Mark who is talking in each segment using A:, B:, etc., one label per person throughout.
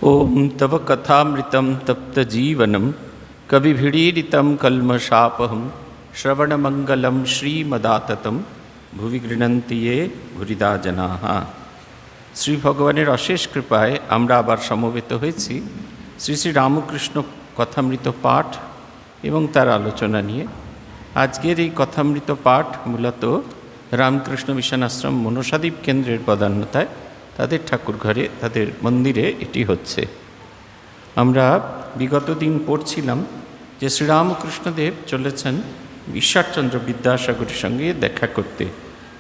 A: ओम तव कथामृतं तप्तजीवनं कविभिडीडितं कल्मषापहं श्रवणमंगलं श्रीमदाततं भुवि गृह्णन्ति ये भूरिदा जनाः। শ্রী ভগবানের অশেষ কৃপায় আমরা আবার সমবেত হয়েছি শ্রী শ্রী রামকৃষ্ণ কথামৃত পাঠ এবং তার আলোচনা নিয়ে। আজকের এই কথামৃত পাঠ মূলত রামকৃষ্ণ মিশন আশ্রম মনসাদ্বীপ কেন্দ্রের প্রধানতায় তাদের ঠাকুর ঘরে, তাদের মন্দিরে এটি হচ্ছে। আমরা বিগত দিন পড়ছিলাম যে শ্রীরামকৃষ্ণদেব চলেছেন ঈশ্বরচন্দ্র বিদ্যাসাগরের সঙ্গে দেখা করতে।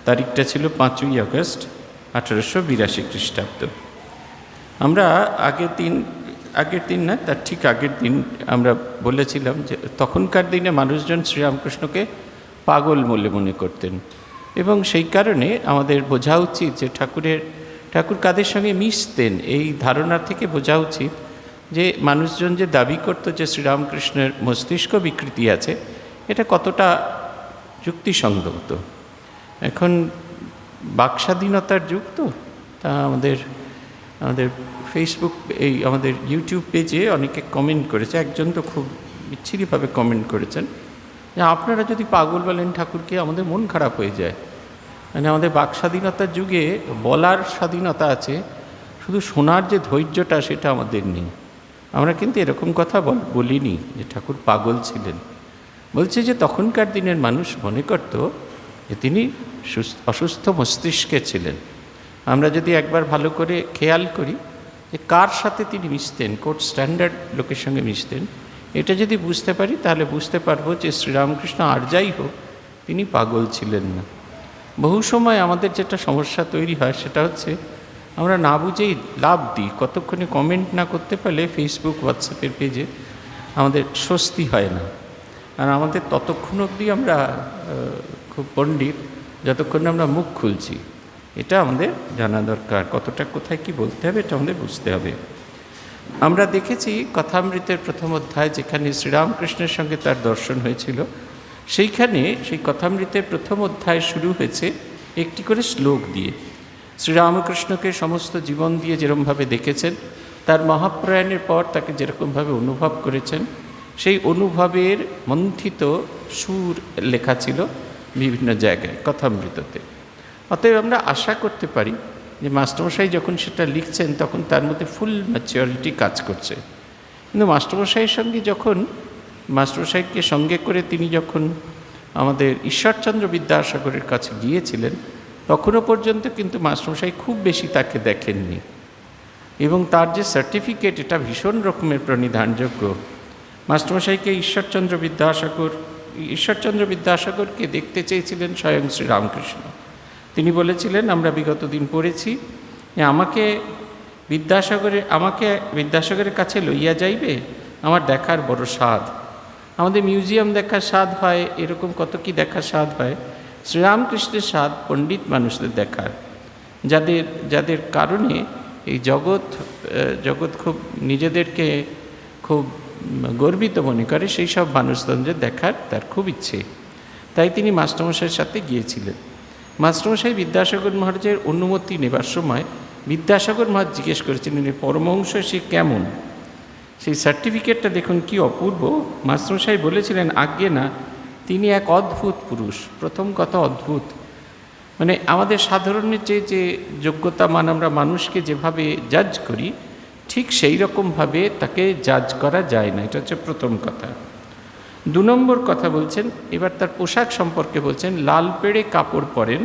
A: তারিখটা ছিল 5ই আগস্ট 1882 খ্রিস্টাব্দ। আমরা আগের দিন না, তার ঠিক আগের দিন আমরা বলেছিলাম যে তখনকার দিনে মানুষজন শ্রীরামকৃষ্ণকে পাগল বলে মনে করতেন, এবং সেই কারণে আমাদের বোঝা উচিত যে ঠাকুর কাদের সঙ্গে মিশতেন এই ধারণা থেকে বোঝা উচিত যে মানুষজন যে দাবি করত যে শ্রীরামকৃষ্ণের মস্তিষ্ক বিকৃতি আছে, এটা কতটা যুক্তিসঙ্গত। এখন বাকস্বাধীনতার যুগ তো, তা আমাদের ফেসবুক আমাদের ইউটিউব পেজে অনেকে কমেন্ট করেছে। একজন তো খুব বিচ্ছিরিভাবে কমেন্ট করেছেন যে আপনারা যদি পাগল বলেন ঠাকুরকে, আমাদের মন খারাপ হয়ে যায়। মানে আমাদের বাকস্বাধীনতার যুগে বলার স্বাধীনতা আছে, শুধু শোনার যে ধৈর্যটা সেটা আমাদের নেই। আমরা কিন্তু এরকম কথা বলিনি যে ঠাকুর পাগল ছিলেন। বলছে যে তখনকার দিনের মানুষ মনে করত যে তিনি অসুস্থ মস্তিষ্কে ছিলেন। আমরা যদি একবার ভালো করে খেয়াল করি যে কার সাথে তিনি মিশতেন, কোন স্ট্যান্ডার্ড লোকের সঙ্গে মিশতেন, এটা যদি বুঝতে পারি তাহলে বুঝতে পারবো যে শ্রীরামকৃষ্ণ আর যাই হোক তিনি পাগল ছিলেন না। বহু সময় আমাদের যেটা সমস্যা তৈরি হয় সেটা হচ্ছে আমরা না বুঝেই লাভ দিই। কতক্ষণে কমেন্ট না করতে পারলে ফেসবুক হোয়াটসঅ্যাপের পেজে আমাদের স্বস্তি হয় না। আর আমাদের ততক্ষণ অবধি আমরা খুব পণ্ডিত যতক্ষণ আমরা মুখ খুলছি। এটা আমাদের জানা দরকার, কতটা কোথায় কি বলতে হবে এটা আমাদের বুঝতে হবে। আমরা দেখেছি কথামৃতের প্রথম অধ্যায়, যেখানে শ্রীরামকৃষ্ণের সঙ্গে তার দর্শন হয়েছিল, সেইখানে সেই কথামৃতের প্রথম অধ্যায় শুরু হয়েছে একটি করে শ্লোক দিয়ে। শ্রীরামকৃষ্ণকে সমস্ত জীবন দিয়ে যেরকমভাবে দেখেছেন, তার মহাপ্রয়াণের পর তাকে যেরকমভাবে অনুভব করেছেন, সেই অনুভবের মন্থিত সুর লেখা ছিল বিভিন্ন জায়গায় কথামৃততে। অতএব আমরা আশা করতে পারি যে মাস্টারমশাই যখন সেটা লিখছেন তখন তার মধ্যে ফুল ম্যাচিওরিটি কাজ করছে। কিন্তু মাস্টারমশাইয়ের সঙ্গে যখন মাস্টারমশাইকে সঙ্গে করে তিনি যখন আমাদের ঈশ্বরচন্দ্র বিদ্যাসাগরের কাছে গিয়েছিলেন, তখনও পর্যন্ত কিন্তু মাস্টারমশাই খুব বেশি তাকে দেখেননি, এবং তার যে সার্টিফিকেট এটা ভীষণ রকমের প্রণিধানযোগ্য। মাস্টারমশাইকে ঈশ্বরচন্দ্র বিদ্যাসাগরকে দেখতে চেয়েছিলেন স্বয়ং শ্রীরামকৃষ্ণ। তিনি বলেছিলেন, আমরা বিগত দিন পড়েছি যে আমাকে বিদ্যাসাগরের কাছে লইয়া যাইবে, আমার দেখার বড় স্বাদ। আমাদের মিউজিয়াম দেখার স্বাদ হয়, এরকম কত কি দেখার স্বাদ হয়। শ্রীরামকৃষ্ণের স্বাদ পণ্ডিত মানুষদের দেখার, যাদের কারণে এই জগৎ খুব নিজেদেরকে খুব গর্বিত মনে করে, সেই সব মানুষদের দেখার তার খুব ইচ্ছে। তাই তিনি মাস্টারমশাইয়ের সাথে গিয়েছিলেন। মাস্টারমশাই বিদ্যাসাগর মহারাজের অনুমতি নেবার সময় বিদ্যাসাগর মহারাজ জিজ্ঞেস করেছিলেন পরমহংস সে কেমন। সেই সার্টিফিকেটটা দেখুন কি অপূর্ব। মাস্টারমশাই বলেছিলেন, আজ্ঞে না, তিনি এক অদ্ভুত পুরুষ। প্রথম কথা অদ্ভুত, মানে আমাদের সাধারণের যে যোগ্যতা মান আমরা মানুষকে যেভাবে জাজ করি, ঠিক সেই রকমভাবে তাকে জাজ করা যায় না। এটা হচ্ছে প্রথম কথা। 2 নম্বর কথা বলছেন, এবার তার পোশাক সম্পর্কে বলছেন, লাল পেড়ে কাপড় পরেন,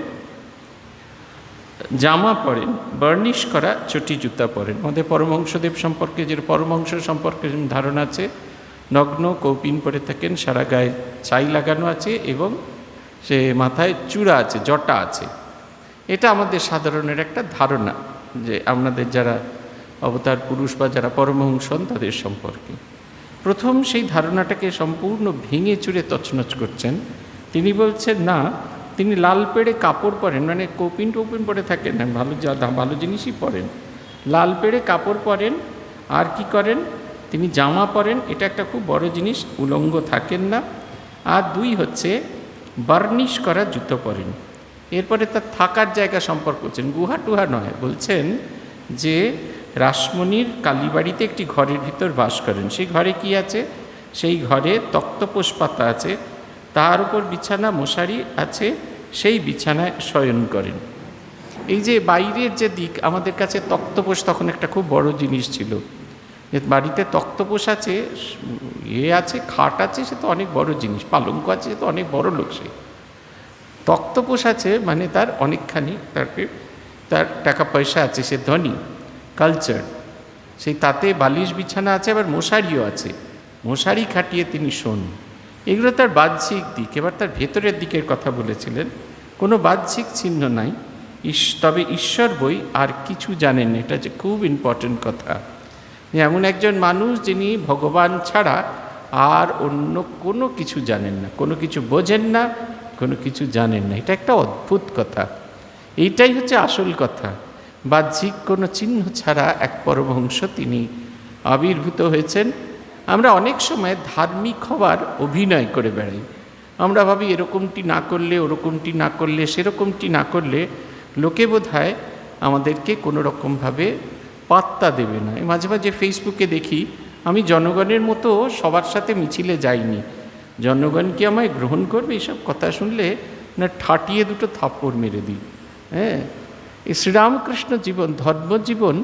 A: জামা পরেন, বার্নিশ করা চটি জুতা পরেন। আমাদের পরমহংসদেব সম্পর্কে পরমহংস সম্পর্কে ধারণা আছে, নগ্ন কৌপিন পরে থাকেন, সারা গায়ে ছাই লাগানো আছে এবং সে মাথায় চূড়া আছে, জটা আছে। এটা আমাদের সাধারণের একটা ধারণা যে আমাদের যারা অবতার পুরুষ বা যারা পরমহংসন তাদের সম্পর্কে। প্রথম সেই ধারণাটাকে সম্পূর্ণ ভেঙে চুরে তছনছ করছেন। তিনি বলছেন না, তিনি লাল পেড়ে কাপড় পরেন, মানে কৌপিন টৌপিন পরে থাকেন না, ভালো জিনিসই পরেন। লাল পেড়ে কাপড় পরেন, আর কি করেন, তিনি জামা পরেন, এটা একটা খুব বড় জিনিস, উলঙ্গ থাকেন না। আর 2 হচ্ছে বার্নিশ করা জুতো পরেন। এরপরে তার থাকার জায়গা সম্পর্ক করছেন, গুহা টুহা নয়, বলছেন যে রাসমণির কালীবাড়িতে একটি ঘরের ভিতর বাস করেন। সেই ঘরে কি আছে? সেই ঘরে তক্তপোষ পাতা আছে, তার উপর বিছানা, মশারি আছে, সেই বিছানায় শয়ন করেন। এই যে বাইরের যে দিক, আমাদের কাছে তক্তপোষ তখন একটা খুব বড় জিনিস ছিল, যে বাড়িতে তক্তপোষ আছে, আছে, খাট আছে, সে তো অনেক বড় জিনিস, পালঙ্ক আছে, সে তো অনেক বড় লোক। সে তক্তপোষ আছে মানে তার অনেকখানি, তার টাকা পয়সা আছে, সে ধনী, কালচার। সেই তাতে বালিশ বিছানা আছে, আবার মশারিও আছে, মশারি খাটিয়ে তিনি শোন। এগুলো তার বাহ্যিক দিক। এবার তার ভেতরের দিকের কথা বলেছিলেন, কোনো বাহ্যিক চিহ্ন নাই, তবে ঈশ্বর বই আর কিছু জানেন। এটা যে খুব ইম্পর্টেন্ট কথা, এমন একজন মানুষ যিনি ভগবান ছাড়া আর অন্য কোনো কিছু জানেন না, কোনো কিছু বোঝেন না, কোনো কিছু জানেন না। এটা একটা অদ্ভুত কথা। এইটাই হচ্ছে আসল কথা। বাহ্যিক কোনো চিহ্ন ছাড়া এক পরমহংস তিনি আবির্ভূত হয়েছেন। আমরা অনেক সময় ধার্মিক হওয়ার অভিনয় করে বেড়াই। আমরা ভাবি এরকমটি না করলে, ওরকমটি না করলে, সেরকমটি না করলে লোকে বোধহয় আমাদেরকে কোনো রকমভাবে পাত্তা দেবে না। মাঝে মাঝে ফেসবুকে দেখি, আমি জনগণের মতো সবার সাথে মিছিলে যাইনি, জনগণ কি আমায় গ্রহণ করবে? এইসব কথা শুনলে না ঠাটিয়ে দুটো থাপ্পড় মেরে দিই। হ্যাঁ, এই শ্রীরামকৃষ্ণ জীবন, ধর্মজীবন,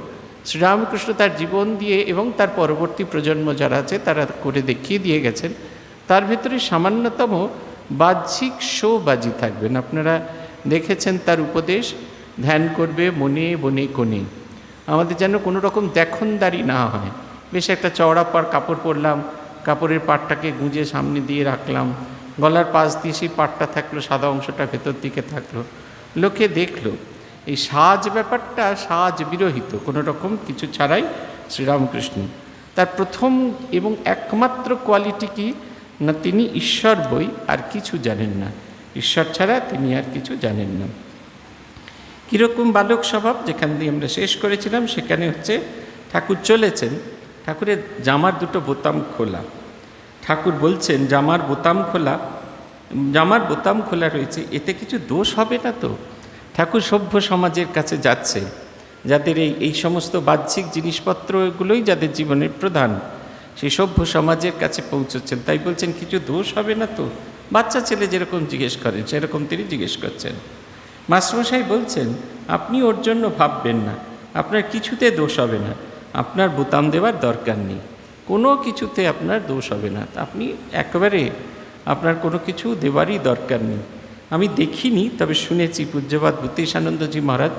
A: শ্রীরামকৃষ্ণ তার জীবন দিয়ে এবং তার পরবর্তী প্রজন্ম যারা আছে তারা করে দেখিয়ে দিয়ে গেছেন। তার ভেতরে সামান্যতম বাহ্যিক শো বাজি থাকবেন। আপনারা দেখেছেন তার উপদেশ, ধ্যান করবে মনে বনে কোণে। আমাদের যেন কোনো রকম দেখনদারি না হয়। বেশ একটা চওড়া কাপড় পরলাম, কাপড়ের পাটটাকে গুঁজে সামনে দিয়ে রাখলাম, গলার পাশ দিয়ে সেই পাটটা থাকলো, সাদা অংশটা ভেতর দিকে থাকলো, লোকে দেখলো। এই সাজ ব্যাপারটা সাজ বিরহিত, কোনো রকম কিছু ছাড়াই শ্রীরামকৃষ্ণ। তার প্রথম এবং একমাত্র কোয়ালিটি কি না, তিনি ঈশ্বর বই আর কিছু জানেন না, ঈশ্বর ছাড়া তিনি আর কিছু জানেন না। কীরকম বালক স্বভাব, যেখান দিয়ে আমরা শেষ করেছিলাম সেখানে হচ্ছে ঠাকুর চলেছেন, ঠাকুরের জামার দুটো বোতাম খোলা। ঠাকুর বলছেন জামার বোতাম খোলা রয়েছে, এতে কিছু দোষ হবে না তো? ঠাকুর সভ্য সমাজের কাছে যাচ্ছে, যাদের এই সমস্ত বাহ্যিক জিনিসপত্রগুলোই যাদের জীবনের প্রধান, সেই সভ্য সমাজের কাছে পৌঁছচ্ছেন। তাই বলছেন কিছু দোষ হবে না তো? বাচ্চা ছেলে যেরকম জিজ্ঞেস করেন সেরকম তিনি জিজ্ঞেস করছেন। মাস্টারমশাই বলছেন আপনি ওর জন্য ভাববেন না, আপনার কিছুতে দোষ হবে না, আপনার বোতাম দেওয়ার দরকার নেই, কোনো কিছুতে আপনার দোষ হবে না, আপনি একেবারে আপনার কোনো কিছু দেওয়ারই দরকার নেই। আমি দেখিনি, তবে শুনেছি পূজ্যপাদ ভূতেশানন্দজি মহারাজ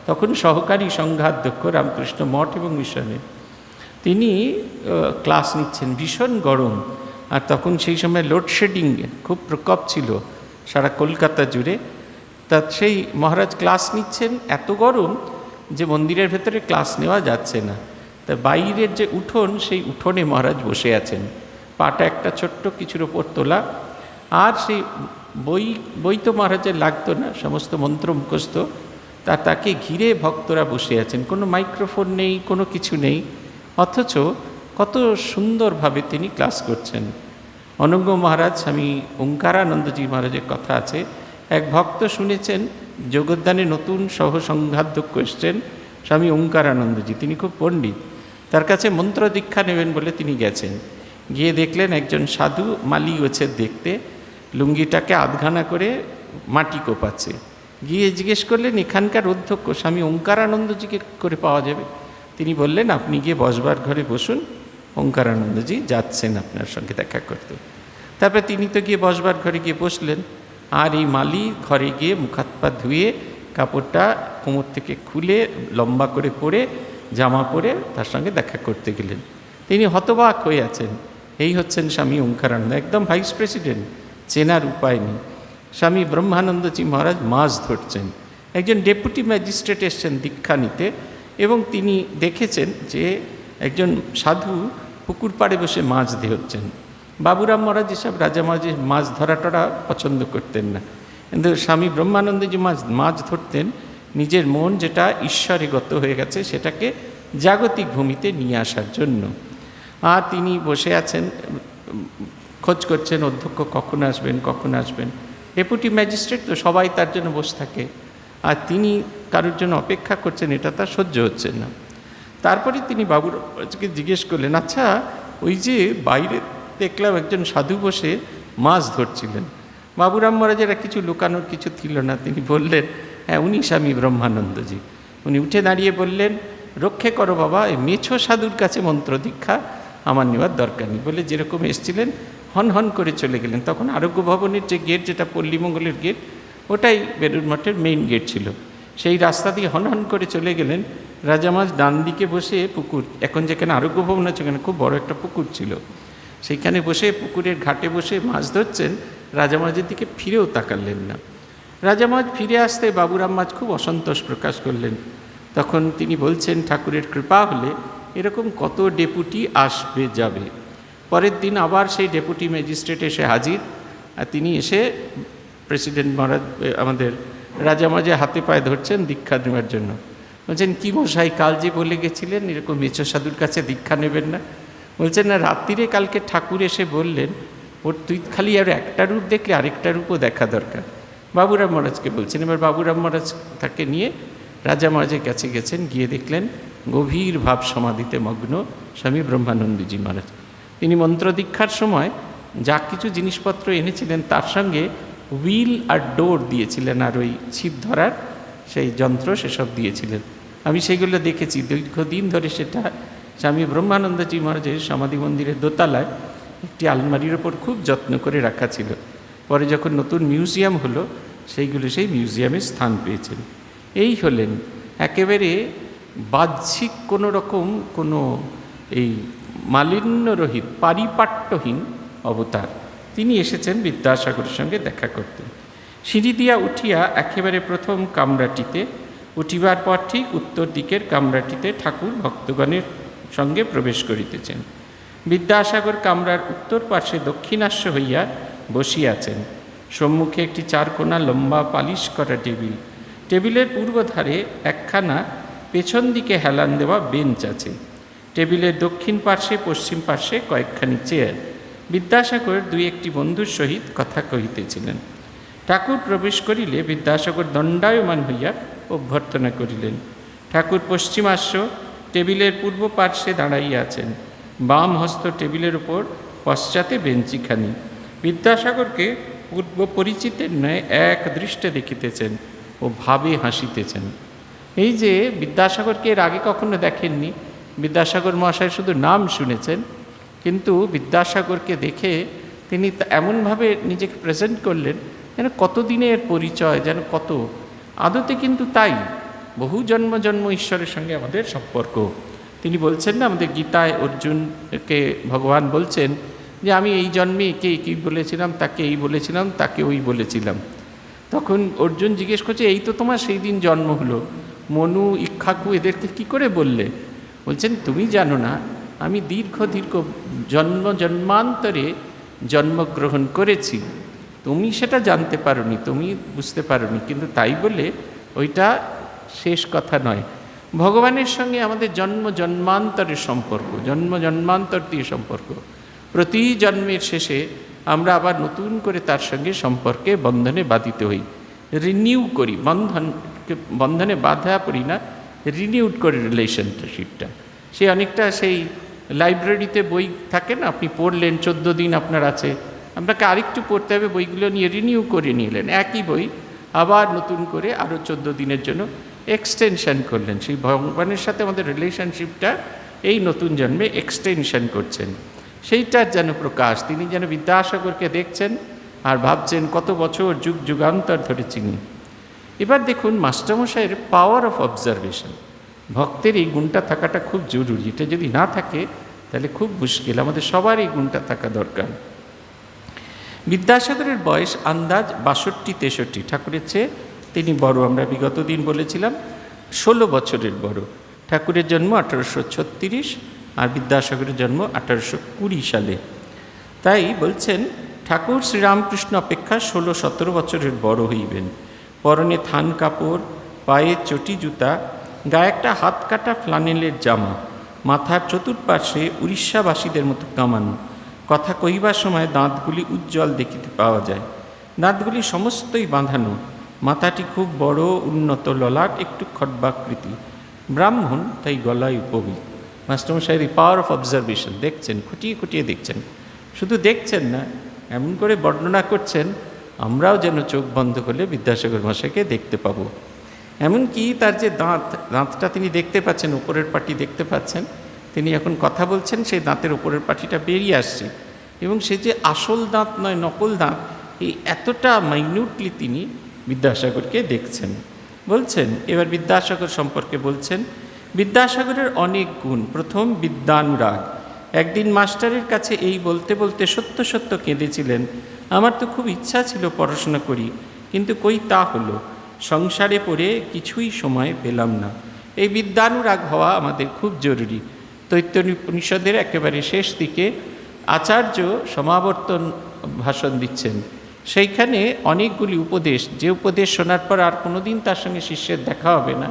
A: তখন সহকারী সংঘাধ্যক্ষ রামকৃষ্ণ মঠ এবং মিশনে, তিনি ক্লাস নিচ্ছেন, ভীষণ গরম, আর তখন সেই সময় লোডশেডিং খুব প্রকোপ ছিল সারা কলকাতা জুড়ে। তা সেই মহারাজ ক্লাস নিচ্ছেন, এত গরম যে মন্দিরের ভেতরে ক্লাস নেওয়া যাচ্ছে না। তা বাইরের যে উঠোন, সেই উঠোনে মহারাজ বসে আছেন, পাটা একটা ছোট্ট কিছুর ওপর তোলা, আর সেই বই তো মহারাজের লাগতো না, সমস্ত মন্ত্র মুখস্থ, তাকে ঘিরে ভক্তরা বসে আছেন, কোনো মাইক্রোফোন নেই, কোনো কিছু নেই, অথচ কত সুন্দরভাবে তিনি ক্লাস করছেন। অনঙ্গ মহারাজ, স্বামী ওঙ্কারানন্দজি মহারাজের কথা আছে, এক ভক্ত শুনেছেন জগদ্দানে নতুন সহসংঘাধ্যক্ষ এসছেন স্বামী ওঙ্কারানন্দজি, তিনি খুব পণ্ডিত, তার কাছে মন্ত্র দীক্ষা নেবেন বলে তিনি গেছেন। গিয়ে দেখলেন একজন সাধু মালি হচ্ছে দেখতে, লুঙ্গিটাকে আধখানা করে মাটি কোপাচ্ছে। গিয়ে জিজ্ঞেস করলেন এখানকার অধ্যক্ষ স্বামী ওঙ্কারানন্দজিকে করে পাওয়া যাবে? তিনি বললেন আপনি গিয়ে বসবার ঘরে বসুন, ওঙ্কারানন্দজি যাচ্ছেন আপনার সঙ্গে দেখা করতে। তারপরে তিনি তো গিয়ে বসবার ঘরে গিয়ে বসলেন, আর এই মালি ঘরে গিয়ে মুখাত পা ধুয়ে কাপড়টা কোমর থেকে খুলে লম্বা করে পরে জামা পরে তার সঙ্গে দেখা করতে গেলেন। তিনি হতবাক হয়ে আছেন, এই হচ্ছেন স্বামী ওঙ্কারানন্দ, একদম ভাইস প্রেসিডেন্ট, চেনার উপায় নেই। স্বামী ব্রহ্মানন্দজি মহারাজ মাছ ধরছেন, একজন ডেপুটি ম্যাজিস্ট্রেট এসছেন দীক্ষা নিতে, এবং তিনি দেখেছেন যে একজন সাধু পুকুর পাড়ে বসে মাছ ধরছেন। বাবুরাম মহারাজ যেসব রাজা মহারাজের মাছ ধরাটা পছন্দ করতেন না, কিন্তু স্বামী ব্রহ্মানন্দজি মাছ ধরতেন নিজের মন যেটা ঈশ্বরেগত হয়ে গেছে সেটাকে জাগতিক ভূমিতে নিয়ে আসার জন্য। আর তিনি বসে আছেন, খোঁজ করছেন অধ্যক্ষ কখন আসবেন। ডেপুটি ম্যাজিস্ট্রেট তো, সবাই তার জন্য বসে থাকে, আর তিনি কারোর জন্য অপেক্ষা করছেন, এটা তার সহ্য হচ্ছে না। তারপরে তিনি বাবুরামকে জিজ্ঞেস করলেন, আচ্ছা ওই যে বাইরে দেখলাম একজন সাধু বসে মাছ ধরছিলেন, বাবুরাম মহারাজের কিছু লুকানোর কিছু ছিল না, তিনি বললেন, হ্যাঁ উনি স্বামী ব্রহ্মানন্দজি। উনি উঠে দাঁড়িয়ে বললেন, রক্ষে করো বাবা, এই মেছো সাধুর কাছে মন্ত্র দীক্ষা আমার নেওয়ার দরকার নেই বলে যেরকম এসেছিলেন হন হন করে চলে গেলেন। তখন আরোগ্য ভবনের যে গেট, যেটা পল্লীমঙ্গলের গেট, ওটাই বেলুড় মঠের মেইন গেট ছিল, সেই রাস্তা দিয়ে হন হন করে চলে গেলেন। রাজামাঝ ডান দিকে বসে পুকুর, এখন যেখানে আরোগ্য ভবন আছে ওখানে খুব বড় একটা পুকুর ছিল, সেইখানে বসে পুকুরের ঘাটে বসে মাছ ধরছেন। রাজামাঝের দিকে ফিরেও তাকালেন না। রাজামাঝ ফিরে আসতে বাবুরাম মাঝ খুব অসন্তোষ প্রকাশ করলেন। তখন তিনি বলছেন, ঠাকুরের কৃপা হলে এরকম কত ডেপুটি আসবে যাবে। পরের দিন আবার সেই ডেপুটি ম্যাজিস্ট্রেট এসে হাজির, আর তিনি এসে প্রেসিডেন্ট মহারাজ আমাদের রাজামাঝে হাতে পায়ে ধরছেন দীক্ষা নেওয়ার জন্য। বলছেন, কি মশাই, কাল যে বলে গেছিলেন এরকম মেছো সাধুর কাছে দীক্ষা নেবেন না? বলছেন, না, রাত্রিরে কালকে ঠাকুর এসে বললেন ওর তুই খালি আর একটা রূপ দেখলে আরেকটা রূপও দেখা দরকার। বাবুরাম মহারাজকে বলছেন। এবার বাবুরাম মহারাজ তাকে নিয়ে রাজা মহারাজের কাছে গেছেন, গিয়ে দেখলেন গভীর ভাব সমাধিতে মগ্ন স্বামী ব্রহ্মানন্দজি মহারাজ। তিনি মন্ত্র দীক্ষার সময় যা কিছু জিনিসপত্র এনেছিলেন তার সঙ্গে হুইল আর ডোর দিয়েছিলেন, আর ওই ছিপ ধরার সেই যন্ত্র সেসব দিয়েছিলেন। আমি সেগুলো দেখেছি, দীর্ঘদিন ধরে সেটা স্বামী ব্রহ্মানন্দজি মহারাজের সমাধি মন্দিরের দোতলায় একটি আলমারির ওপর খুব যত্ন করে রাখা ছিল। পরে যখন নতুন মিউজিয়াম হলো, সেইগুলো সেই মিউজিয়ামে স্থান পেয়েছেন। এই হলেন একেবারে বাহ্যিক কোনো রকম কোনো এই মালিন্যরহিত পারিপাট্যহীন অবতার। তিনি এসেছেন বিদ্যাসাগরের সঙ্গে দেখা করতে। সিঁড়ি দিয়া উঠিয়া একেবারে প্রথম কামরাটিতে উঠিবার পর ঠিক উত্তর দিকের কামরাটিতে ঠাকুর ভক্তগণের সঙ্গে প্রবেশ করিতেছেন। বিদ্যাসাগর কামরার উত্তর পার্শ্বে দক্ষিণাস্য হইয়া বসিয়াছেন। সম্মুখে একটি চারকোনা লম্বা পালিশ করা টেবিল, টেবিলের পূর্বধারে একখানা পেছন দিকে হেলান দেওয়া বেঞ্চ আছে। টেবিলের দক্ষিণ পার্শ্বে পশ্চিম পার্শ্বে কয়েকখানি চেয়ার। বিদ্যাসাগর দুই একটি বন্ধুর সহিত কথা কহিতেছিলেন। ঠাকুর প্রবেশ করিলে বিদ্যাসাগর দণ্ডায়মান হইয়া অভ্যর্থনা করিলেন। ঠাকুর পশ্চিমাস্য টেবিলের পূর্ব পার্শ্বে দাঁড়াইয়া আছেন, বাম হস্ত টেবিলের উপর, পশ্চাতে বেঞ্চিখানি। বিদ্যাসাগরকে পূর্ব পরিচিতের ন্যায় এক দৃষ্টে দেখিতেছেন ও ভাবে হাসিতেছেন। এই যে বিদ্যাসাগরকে এর আগে কখনো দেখেননি, বিদ্যাসাগর মহাশয় শুধু নাম শুনেছেন, কিন্তু বিদ্যাসাগরকে দেখে তিনি এমনভাবে নিজেকে প্রেজেন্ট করলেন যেন কতদিনের পরিচয়, যেন কত আদতে কিন্তু তাই বহু জন্ম জন্ম ঈশ্বরের সঙ্গে আমাদের সম্পর্ক। তিনি বলছেন না, আমাদের গীতায় অর্জুনকে ভগবান বলছেন যে আমি এই জন্মে একে এই বলেছিলাম, তাকে এই বলেছিলাম, তাকে ওই বলেছিলাম। তখন অর্জুন জিজ্ঞেস করছে, এই তো তোমার সেই দিন জন্ম হলো, মনু ইক্ষাকু এদেরকে কি করে বললে? বলছেন, তুমি জানো না, আমি দীর্ঘ দীর্ঘ জন্মান্তরে জন্মগ্রহণ করেছি, তুমি সেটা জানতে পারোনি, তুমি বুঝতে পারোনি, কিন্তু তাই বলে ওইটা শেষ কথা নয়। ভগবানের সঙ্গে আমাদের জন্মান্তরের সম্পর্ক, জন্মান্তর দিয়ে সম্পর্ক। প্রতি জন্মের শেষে আমরা আবার নতুন করে তার সঙ্গে সম্পর্কে বন্ধনে বাঁধিত হই, রিনিউ করি, বন্ধনে বাঁধা পড়ি না, রিনিউড করে রিলেশনশিপটা। সে অনেকটা সেই লাইব্রেরিতে বই থাকে না, আপনি পড়লেন, 14 দিন আপনার আছে, আপনাকে আরেকটু পড়তে হবে, বইগুলো নিয়ে রিনিউ করে নিলেন, একই বই আবার নতুন করে আরও 14 দিনের জন্য এক্সটেনশন করলেন। সেই ভগবানের সাথে আমাদের রিলেশনশিপটা এই নতুন জন্মে এক্সটেনশন করছেন, সেইটার যেন প্রকাশ। তিনি যেন বিদ্যাসাগরকে দেখছেন আর ভাবছেন কত বছর যুগ যুগান্তর ধরে চিনি। এবার দেখুন মাস্টারমশাইয়ের পাওয়ার অফ অবজারভেশন। ভক্তের এই গুণটা থাকাটা খুব জরুরি, এটা যদি না থাকে তাহলে খুব মুশকিল। আমাদের সবার এই গুণটা থাকা দরকার। বিদ্যাসাগরের বয়স আন্দাজ 62-63, ঠাকুরের চেয়ে তিনি বড়। আমরা বিগত দিন বলেছিলাম 16 বছরের বড়। ঠাকুরের জন্ম 1836 আর বিদ্যাসাগরের জন্ম 1820 সালে। তাই বলছেন ঠাকুর শ্রীরামকৃষ্ণ অপেক্ষা 16-17 বছরের বড় হইবেন। পরনে থান কাপড়, পায়ে চটি জুতা, গায়ে একটা হাত কাটা ফ্লানেলের জামা, মাথার চতুর্পার্শ্বে উড়িষ্যাবাসীদের মতো কামানো। কথা কহিবার সময় দাঁতগুলি উজ্জ্বল দেখিতে পাওয়া যায়। দাঁতগুলি সমস্তই বাঁধানো। মাথাটি খুব বড়, উন্নত ললাট, একটু খর্বাকৃতি। ব্রাহ্মণ, তাই গলায় উপবী। মাস্টারমশাইয়ের এই পাওয়ার অফ অবজারভেশন দেখছেন, খুঁটিয়ে খুঁটিয়ে দেখছেন। শুধু দেখছেন না, এমন করে বর্ণনা করছেন আমরাও যেন চোখ বন্ধ করলে বিদ্যাসাগর মশাইকে দেখতে পাবো। এমনকি তার যে দাঁতটা তিনি দেখতে পাচ্ছেন, উপরের পাটি দেখতে পাচ্ছেন, তিনি এখন কথা বলছেন সেই দাঁতের উপরের পাটিটা বেরিয়ে আসছে, এবং সে যে আসল দাঁত নয়, নকল দাঁত, এই এতটা মাইনিউটলি তিনি বিদ্যাসাগরকে দেখছেন। বলছেন, এবার বিদ্যাসাগর সম্পর্কে বলছেন, বিদ্যাসাগরের অনেক গুণ। প্রথম, বিদ্যানুরাগ। একদিন মাস্টারের কাছে এই বলতে বলতে সত্য সত্য কেঁদেছিলেন, আমার তো খুব ইচ্ছা ছিল পড়াশোনা করি, কিন্তু কই তা হলো, সংসারে পড়ে কিছুই সময় পেলাম না। এই বিদ্যানুরাগ হওয়া আমাদের খুব জরুরি। তৈত্তরীয় উপনিষদের একেবারে শেষ দিকে আচার্য সমাবর্তন ভাষণ দিচ্ছেন, সেইখানে অনেকগুলি উপদেশ, যে উপদেশ শোনার পর আর কোনোদিন তার সঙ্গে শিষ্যের দেখা হবে না,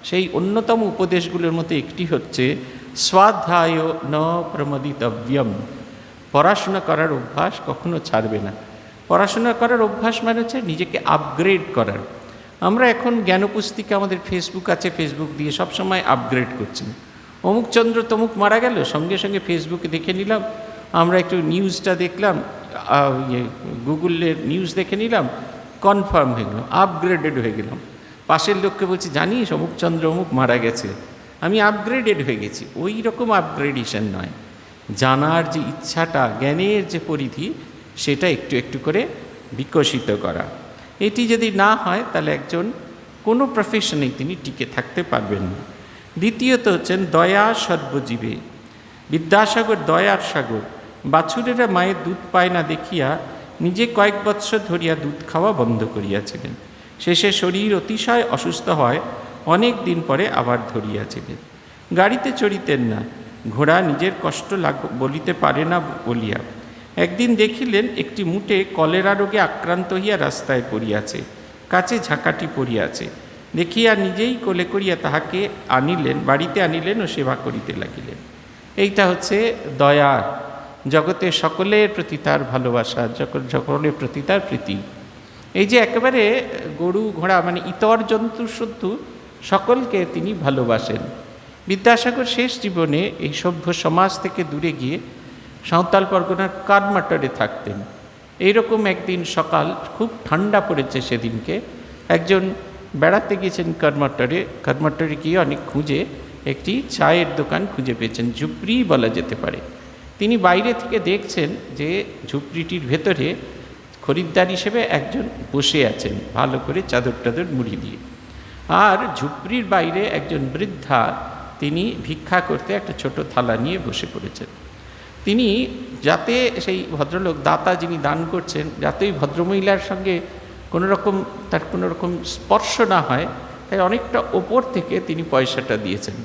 A: সেই অন্যতম উপদেশগুলোর মধ্যে একটি হচ্ছে স্বাধ্যায় ন প্রমদিতব্যম। পড়াশোনা করার অভ্যাস কখনো ছাড়বে না। পড়াশোনা করার অভ্যাস মানে হচ্ছে নিজেকে আপগ্রেড করার। আমরা এখন জ্ঞানপুস্তিকা, আমাদের ফেসবুক আছে, ফেসবুক দিয়ে সবসময় আপগ্রেড করছি। অমুক চন্দ্র তমুক মারা গেল, সঙ্গে সঙ্গে ফেসবুকে দেখে নিলাম, আমরা একটু নিউজটা দেখলাম, গুগলের নিউজ দেখে নিলাম, কনফার্ম হয়ে গেলাম, আপগ্রেডেড হয়ে গেলাম। পাশের লোককে বলছি, জানিস অমুক চন্দ্র অমুক মারা গেছে, আমি আপগ্রেডেড হয়ে গেছি। ওই রকম আপগ্রেডেশন নয়, জানার যে ইচ্ছাটা, জ্ঞানের যে পরিধি, সেটা একটু একটু করে বিকশিত করা। এটি যদি না হয় তাহলে একজন কোনো প্রফেশনেই তিনি টিকে থাকতে পারবেন না। দ্বিতীয়ত হচ্ছেন দয়া সর্বজীবে। বিদ্যাসাগর দয়ার সাগর। বাছুরেরা মায়ের দুধ পায় না দেখিয়া নিজে কয়েক বৎসর ধরিয়া দুধ খাওয়া বন্ধ করিয়াছিলেন। শেষে শরীর অতিশয় অসুস্থ হয়, অনেক দিন পরে আবার ধরিয়াছিলেন। গাড়িতে চড়িতেন না, ঘোড়া নিজের কষ্ট বলিতে পারে না বলিয়া। একদিন দেখিলেন একটি মুটে কলেরা রোগে আক্রান্ত হইয়া রাস্তায় পড়িয়াছে, কাছে ঝাঁকাটি পড়িয়াছে। দেখিয়া নিজেই কোলে করিয়া তাহাকে আনিলেন, বাড়িতে আনিলেন ও সেবা করিতে লাগিলেন। এইটা হচ্ছে দয়ার, জগতের সকলের প্রতি তার ভালোবাসা, সকলের প্রতি তার প্রীতি। এই যে একেবারে গরু ঘোড়া মানে ইতর জন্তু শুদ্ধ সকলকে তিনি ভালোবাসেন। বিদ্যাসাগর শেষ জীবনে এই সভ্য সমাজ থেকে দূরে গিয়ে সাঁওতাল পরগনার কাঠমাটারে থাকতেন। এইরকম একদিন সকাল, খুব ঠান্ডা পড়েছে সেদিনকে, একজন বেড়াতে গিয়েছেন কাঠমাটারে গিয়ে অনেক খুঁজে একটি চায়ের দোকান খুঁজে পেয়েছেন, ঝুপড়ি বলা যেতে পারে। তিনি বাইরে থেকে দেখছেন যে ঝুপড়িটির ভেতরে খরিদ্দার হিসেবে একজন বসে আছেন, ভালো করে চাদর টাদর মুড়ি দিয়ে। আর ঝুপড়ির বাইরে একজন বৃদ্ধা, তিনি ভিক্ষা করতে একটা ছোট থালা নিয়ে বসে পড়েছেন। তিনি যাতে সেই ভদ্রলোক, দাতা যিনি দান করছেন, যাতে ওই ভদ্রমহিলার সঙ্গে তার কোনো রকম স্পর্শ না হয়, তাই অনেকটা ওপর থেকে তিনি পয়সাটা দিয়েছেন।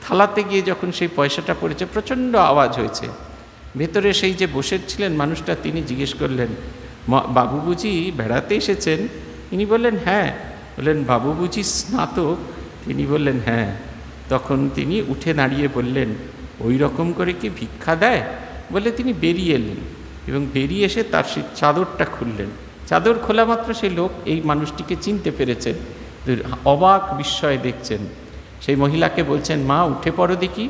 A: থালাতে গিয়ে যখন সেই পয়সাটা পড়েছে, প্রচণ্ড আওয়াজ হয়েছে। ভেতরে সেই যে বসেছিলেন মানুষটা, তিনি জিজ্ঞেস করলেন, বাবু বুঝি বেড়াতে এসেছেন? তিনি বললেন হ্যাঁ। বললেন, বাবু বুঝি স্নাতক? তিনি বললেন হ্যাঁ। তখন তিনি উঠে দাঁড়িয়ে বললেন, ওই রকম করে কি ভিক্ষা দেয়? বলে তিনি বেরিয়ে এলেন, এবং বেরিয়ে এসে তার সেই চাদরটা খুললেন। চাদর খোলা মাত্র সেই লোক এই মানুষটিকে চিনতে পেরেছেন, অবাক বিস্ময়ে দেখছেন। সেই মহিলাকে বলছেন, মা উঠে পড়ো দেখি,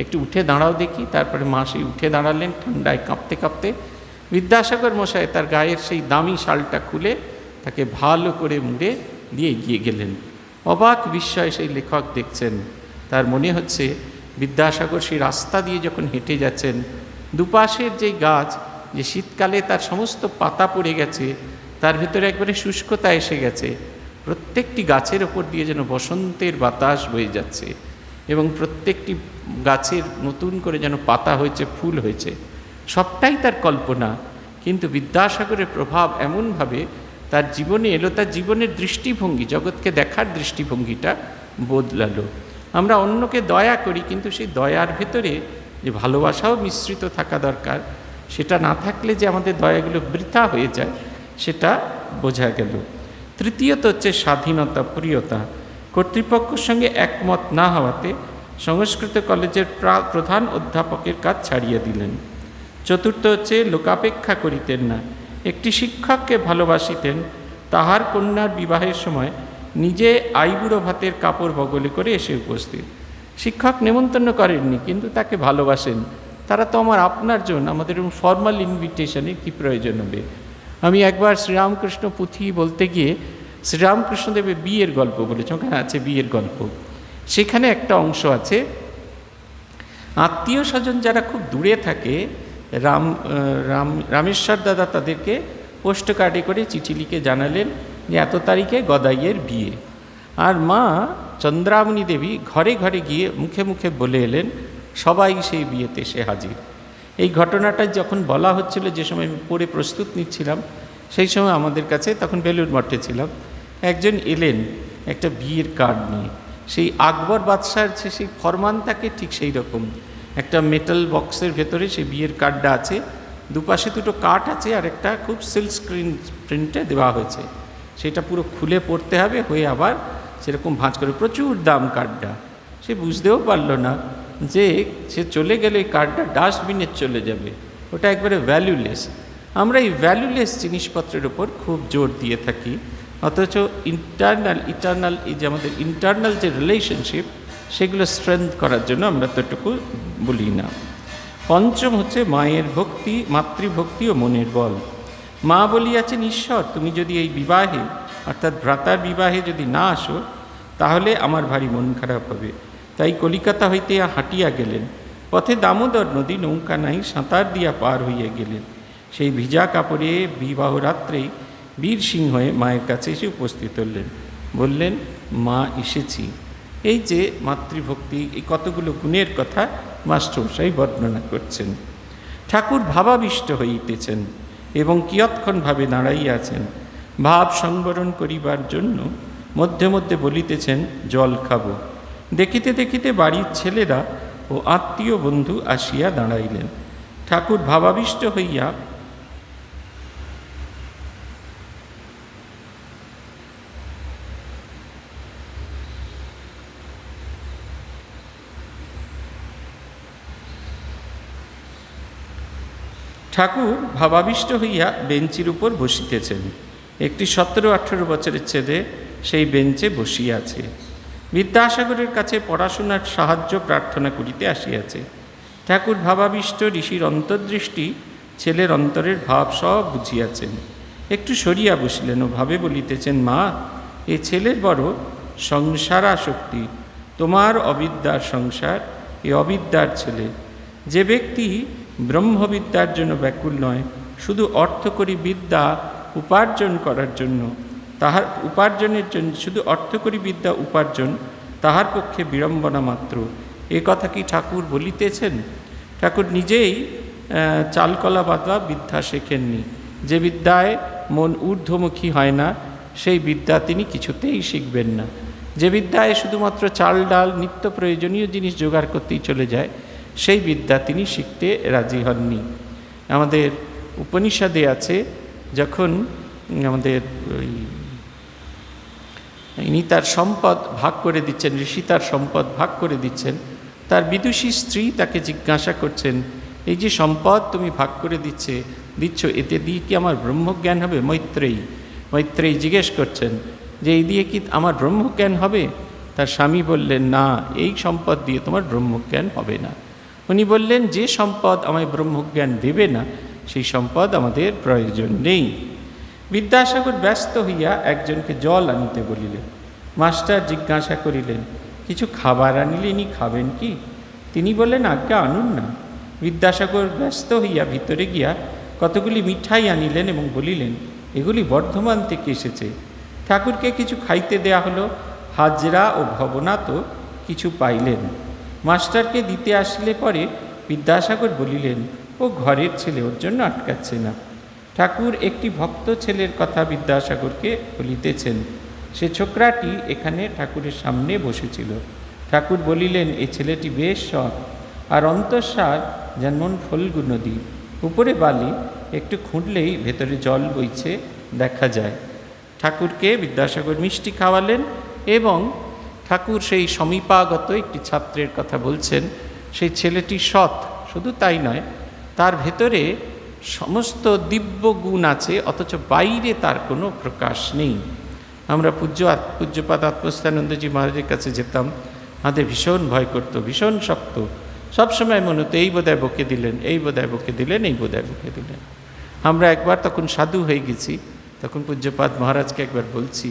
A: একটু উঠে দাঁড়াও দেখি। তারপরে মা সেই উঠে দাঁড়ালেন, ঠান্ডায় কাঁপতে কাঁপতে। বিদ্যাসাগর মশাই তার গায়ের সেই দামি শালটা খুলে তাকে ভালো করে মুড়ে দিয়ে এগিয়ে গেলেন। অবাক বিস্ময়ে সেই লেখক দেখছেন, তার মনে হচ্ছে বিদ্যাসাগর সেই রাস্তা দিয়ে যখন হেঁটে যাচ্ছেন, দুপাশের যেই গাছ, যে শীতকালে তার সমস্ত পাতা পড়ে গেছে, তার ভেতরে একবারে শুষ্কতা এসে গেছে, প্রত্যেকটি গাছের ওপর দিয়ে যেন বসন্তের বাতাস বয়ে যাচ্ছে, এবং প্রত্যেকটি গাছের নতুন করে যেন পাতা হয়েছে, ফুল হয়েছে। সবটাই তার কল্পনা, কিন্তু বিদ্যাসাগরের প্রভাব এমনভাবে তার জীবনে এলো, তার জীবনের দৃষ্টিভঙ্গি, জগৎকে দেখার দৃষ্টিভঙ্গিটা বদলালো। আমরা অন্যকে দয়া করি, কিন্তু সেই দয়ার ভেতরে যে ভালোবাসাও মিশ্রিত থাকা দরকার, সেটা না থাকলে যে আমাদের দয়াগুলো বৃথা হয়ে যায়, সেটা বোঝা গেল। তৃতীয়ত হচ্ছে স্বাধীনতা, প্রিয়তা। কর্তৃপক্ষের সঙ্গে একমত না হওয়াতে সংস্কৃত কলেজের প্রধান অধ্যাপকের কাজ ছাড়িয়ে দিলেন। চতুর্থ হচ্ছে লোকাপেক্ষা করিতেন না। একটি শিক্ষককে ভালোবাসিতেন, তাহার কন্যার বিবাহের সময় নিজে আইবুড়ো ভাতের কাপড় বগলে করে এসে উপস্থিত। শিক্ষক নেমন্তন্ন করেননি, কিন্তু তাকে ভালোবাসেন। তারা তো আপনার জন্য, আমাদের ফর্মাল ইনভিটেশনে কী প্রয়োজন হবে? আমি একবার শ্রীরামকৃষ্ণ পুঁথি বলতে গিয়ে শ্রীরামকৃষ্ণদেবের বিয়ের গল্প বলেছি, ওখানে আছে বিয়ের গল্প। সেখানে একটা অংশ আছে, আত্মীয় স্বজন যারা খুব দূরে থাকে, রামেশ্বর দাদা তাদেরকে পোস্ট কার্ডে করে চিঠি লিখে জানালেন যে এত তারিখে গদাইয়ের বিয়ে। আর মা চন্দ্রামণি দেবী ঘরে ঘরে গিয়ে মুখে মুখে বলে এলেন, সবাই সেই বিয়েতে সে হাজির। এই ঘটনাটা যখন বলা হচ্ছিল, যে সময় আমি পড়ে প্রস্তুত নিচ্ছিলাম, সেই সময় আমাদের কাছে, তখন বেলুড় মঠে ছিলাম, একজন এলেন একটা বিয়ের কার্ড নিয়ে। সেই আকবর বাদশার সেই ফরমান থাকে ঠিক সেই রকম একটা মেটাল বক্সের ভেতরে সেই বিয়ের কার্ডটা আছে, দুপাশে দুটো কাঠ আছে, আর একটা খুব সিল্ক স্ক্রিন প্রিন্টে দেওয়া হয়েছে। সেটা পুরো খুলে পড়তে হবে, হয়ে আবার সেরকম ভাঁজ করে, প্রচুর দাম কার্ডটা। সে বুঝতেও পারল না যে সে চলে গেলে এই কার্ডটা ডাস্টবিনে চলে যাবে, ওটা একবারে ভ্যালুলেস। আমরা এই ভ্যালুলেস জিনিসপত্রের উপর খুব জোর দিয়ে থাকি, অথচ ইটার্নাল এই যে আমাদের ইন্টারনাল যে রিলেশনশিপ, সেগুলো স্ট্রেংথ করার জন্য আমরা ততটুকু বলি না। পঞ্চম হচ্ছে মায়ের ভক্তি, মাতৃভক্তি ও মনের বল। মা বলিয়াছেন, ঈশ্বর তুমি যদি এই বিবাহে অর্থাৎ ভ্রাতার বিবাহে যদি না আসো, তাহলে আমার ভারী মন খারাপ হবে। তাই কলিকাতা হইতে হাঁটিয়া গেলেন। পথে দামোদর নদী, নৌকা নাই, সাঁতার দিয়া পার হইয়া গেলেন। সেই ভিজা কাপড়ে বিবাহ রাত্রেই বীর সিংহ মায়ের কাছে এসে উপস্থিত হলেন, বললেন, মা এসেছি। এই যে মাতৃভক্তি, এই কতগুলো গুণের কথা মাস্টারমশাই বর্ণনা করছেন। ঠাকুর ভাবাবিষ্ট হইতেছেন এবং কিয়ৎক্ষণভাবে দাঁড়াইয়াছেন। ভাব সংবরণ করিবার জন্য মধ্যে মধ্যে বলিতেছেন, জল খাব। দেখিতে দেখিতে বাড়ির ছেলেরা ও আত্মীয় বন্ধু আসিয়া দাঁড়াইলেন। ঠাকুর ভাবাবিষ্ট হইয়া বেঞ্চির উপর বসিতেছেন। একটি 17-18 বছরের ছেলে সেই বেঞ্চে বসিয়াছে। বিদ্যাসাগরের কাছে পড়াশোনার সাহায্য প্রার্থনা করিতে আসিয়াছে। ঠাকুর ভাবাবিষ্ট, ঋষির অন্তর্দৃষ্টি ছেলের অন্তরের ভাব সব বুঝিয়াছেন। একটু সরিয়া বসিলেন ও ভাবে বলিতেছেন, মা, এ ছেলের বড় সংসারাসক্তি। তোমার অবিদ্যার সংসার, এ অবিদ্যার ছেলে। যে ব্যক্তি ব্রহ্মবিদ্যার জন্য ব্যাকুল নয়, শুধু অর্থকরী বিদ্যা উপার্জন করার জন্য, তাহার উপার্জনের জন্য শুধু অর্থকরী বিদ্যা উপার্জন তাহার পক্ষে বিড়ম্বনা মাত্র। এ কথা কি ঠাকুর বলিতেছেন? ঠাকুর নিজেই চালকলা বাঁধা বিদ্যা শেখেননি। যে বিদ্যায় মন ঊর্ধ্বমুখী হয় না, সেই বিদ্যা তিনি কিছুতেই শিখবেন না। যে বিদ্যায় শুধুমাত্র চাল ডাল নিত্য প্রয়োজনীয় জিনিস জোগাড় করতেই চলে যায়, সেই বিদ্যা তিনি শিখতে রাজি হননি। আমাদের উপনিষদে আছে, যখন আমাদের ইনি তার সম্পদ ভাগ করে দিচ্ছেন, ঋষি তার সম্পদ ভাগ করে দিচ্ছেন, তার বিদুষী স্ত্রী তাকে জিজ্ঞাসা করছেন, এই যে সম্পদ তুমি ভাগ করে দিচ্ছ, এতে দিয়ে কি আমার ব্রহ্মজ্ঞান হবে? মৈত্রেয়ী জিজ্ঞেস করছেন যে এই দিয়ে কি আমার ব্রহ্মজ্ঞান হবে? তার স্বামী বললেন, না, এই সম্পদ দিয়ে তোমার ব্রহ্মজ্ঞান হবে না। উনি বললেন, যে সম্পদ আমায় ব্রহ্মজ্ঞান দেবে না, সেই সম্পদ আমাদের প্রয়োজন নেই। বিদ্যাসাগর ব্যস্ত হইয়া একজনকে জল আনিতে বলিলেন। মাস্টার জিজ্ঞাসা করিলেন, কিছু খাবার আনিলে ইনি খাবেন কি? তিনি বললেন, আজ্ঞা, আনুন না। বিদ্যাসাগর ব্যস্ত হইয়া ভিতরে গিয়া কতগুলি মিঠাই আনিলেন এবং বলিলেন, এগুলি বর্ধমান থেকে এসেছে। ঠাকুরকে কিছু খাইতে দেয়া হলো। হাজরা ও ভবনাথও কিছু পাইলেন। মাস্টারকে দিতে আসলে পরে বিদ্যাসাগর বলিলেন, ও ঘরের ছেলে, ওর জন্য আটকাচ্ছে না। ঠাকুর একটি ভক্ত ছেলের কথা বিদ্যাসাগরকে বলিতেছেন। সে ছোকরাটি এখানে ঠাকুরের সামনে বসেছিল। ঠাকুর বলিলেন, এ ছেলেটি বেশ সৎ, আর অন্তঃসার যেমন ফল্গু নদী, উপরে বালি, একটু খুঁড়লেই ভেতরে জল বইছে দেখা যায়। ঠাকুরকে বিদ্যাসাগর মিষ্টি খাওয়ালেন এবং ঠাকুর সেই সমীপাগত একটি ছাত্রের কথা বলছেন। সেই ছেলেটি সৎ, শুধু তাই নয়, তার ভেতরে সমস্ত দিব্য গুণ আছে, অথচ বাইরে তার কোনো প্রকাশ নেই। আমরা পূজ্যপাদ আত্মস্থানন্দজি মহারাজের কাছে যেতাম, আমাদের ভীষণ ভয় করতো, ভীষণ শক্ত, সবসময় মনে হতো এই বোধহয় বকে দিলেন, এই বোধহয় বকে দিলেন, এই বোধহয় বকে দিলেন। আমরা একবার তখন সাধু হয়ে গেছি, তখন পূজ্যপাদ মহারাজকে একবার বলছি,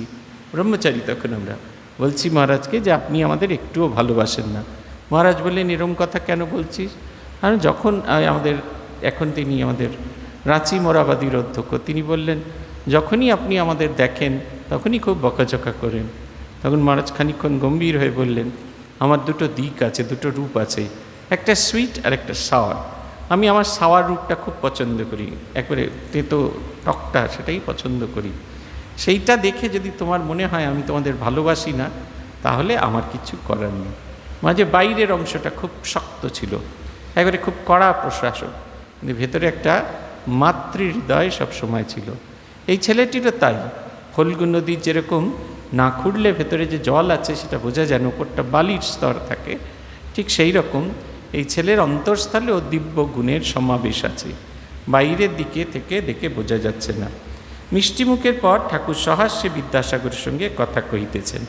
A: ব্রহ্মচারী তখন আমরা বলছি মহারাজকে যে আপনি আমাদের একটুও ভালোবাসেন না। মহারাজ বললেন এরম কথা কেন বলছিস? আর যখন এখন তিনি আমাদের রাঁচি মোরাবাদীর অধ্যক্ষ, তিনি বললেন যখনই আপনি আমাদের দেখেন তখনই খুব বকাঝকা করেন। তখন মহারাজ খানিকক্ষণ গম্ভীর হয়ে বললেন আমার দুটো দিক আছে, দুটো রূপ আছে, একটা সুইট আর একটা সাওয়ার। আমি আমার সাওয়ার রূপটা খুব পছন্দ করি, একবারে তেতো টকটা, সেটাই পছন্দ করি। সেইটা দেখে যদি তোমার মনে হয় আমি তোমাদের ভালোবাসি না, তাহলে আমার কিছু করার নেই। মাঝে বাইরের অংশটা খুব শক্ত ছিল, একবারে খুব কড়া প্রশাসক, কিন্তু ভেতরে একটা মাতৃহৃদয় সবসময় ছিল। এই ছেলেটিরও তাই। ফল্গু নদীর যেরকম না খুঁড়লে ভেতরে যে জল আছে সেটা বোঝা যায় না, ওপরটা বালির স্তর থাকে, ঠিক সেই রকম এই ছেলের অন্তঃস্থলেও দিব্য গুণের সমাবেশ আছে, বাইরের দিকে থেকে দেখে বোঝা যাচ্ছে না। মিষ্টিমুখের পর ঠাকুর সহাস্যে বিদ্যাসাগরের সঙ্গে কথা কহিতেছেন।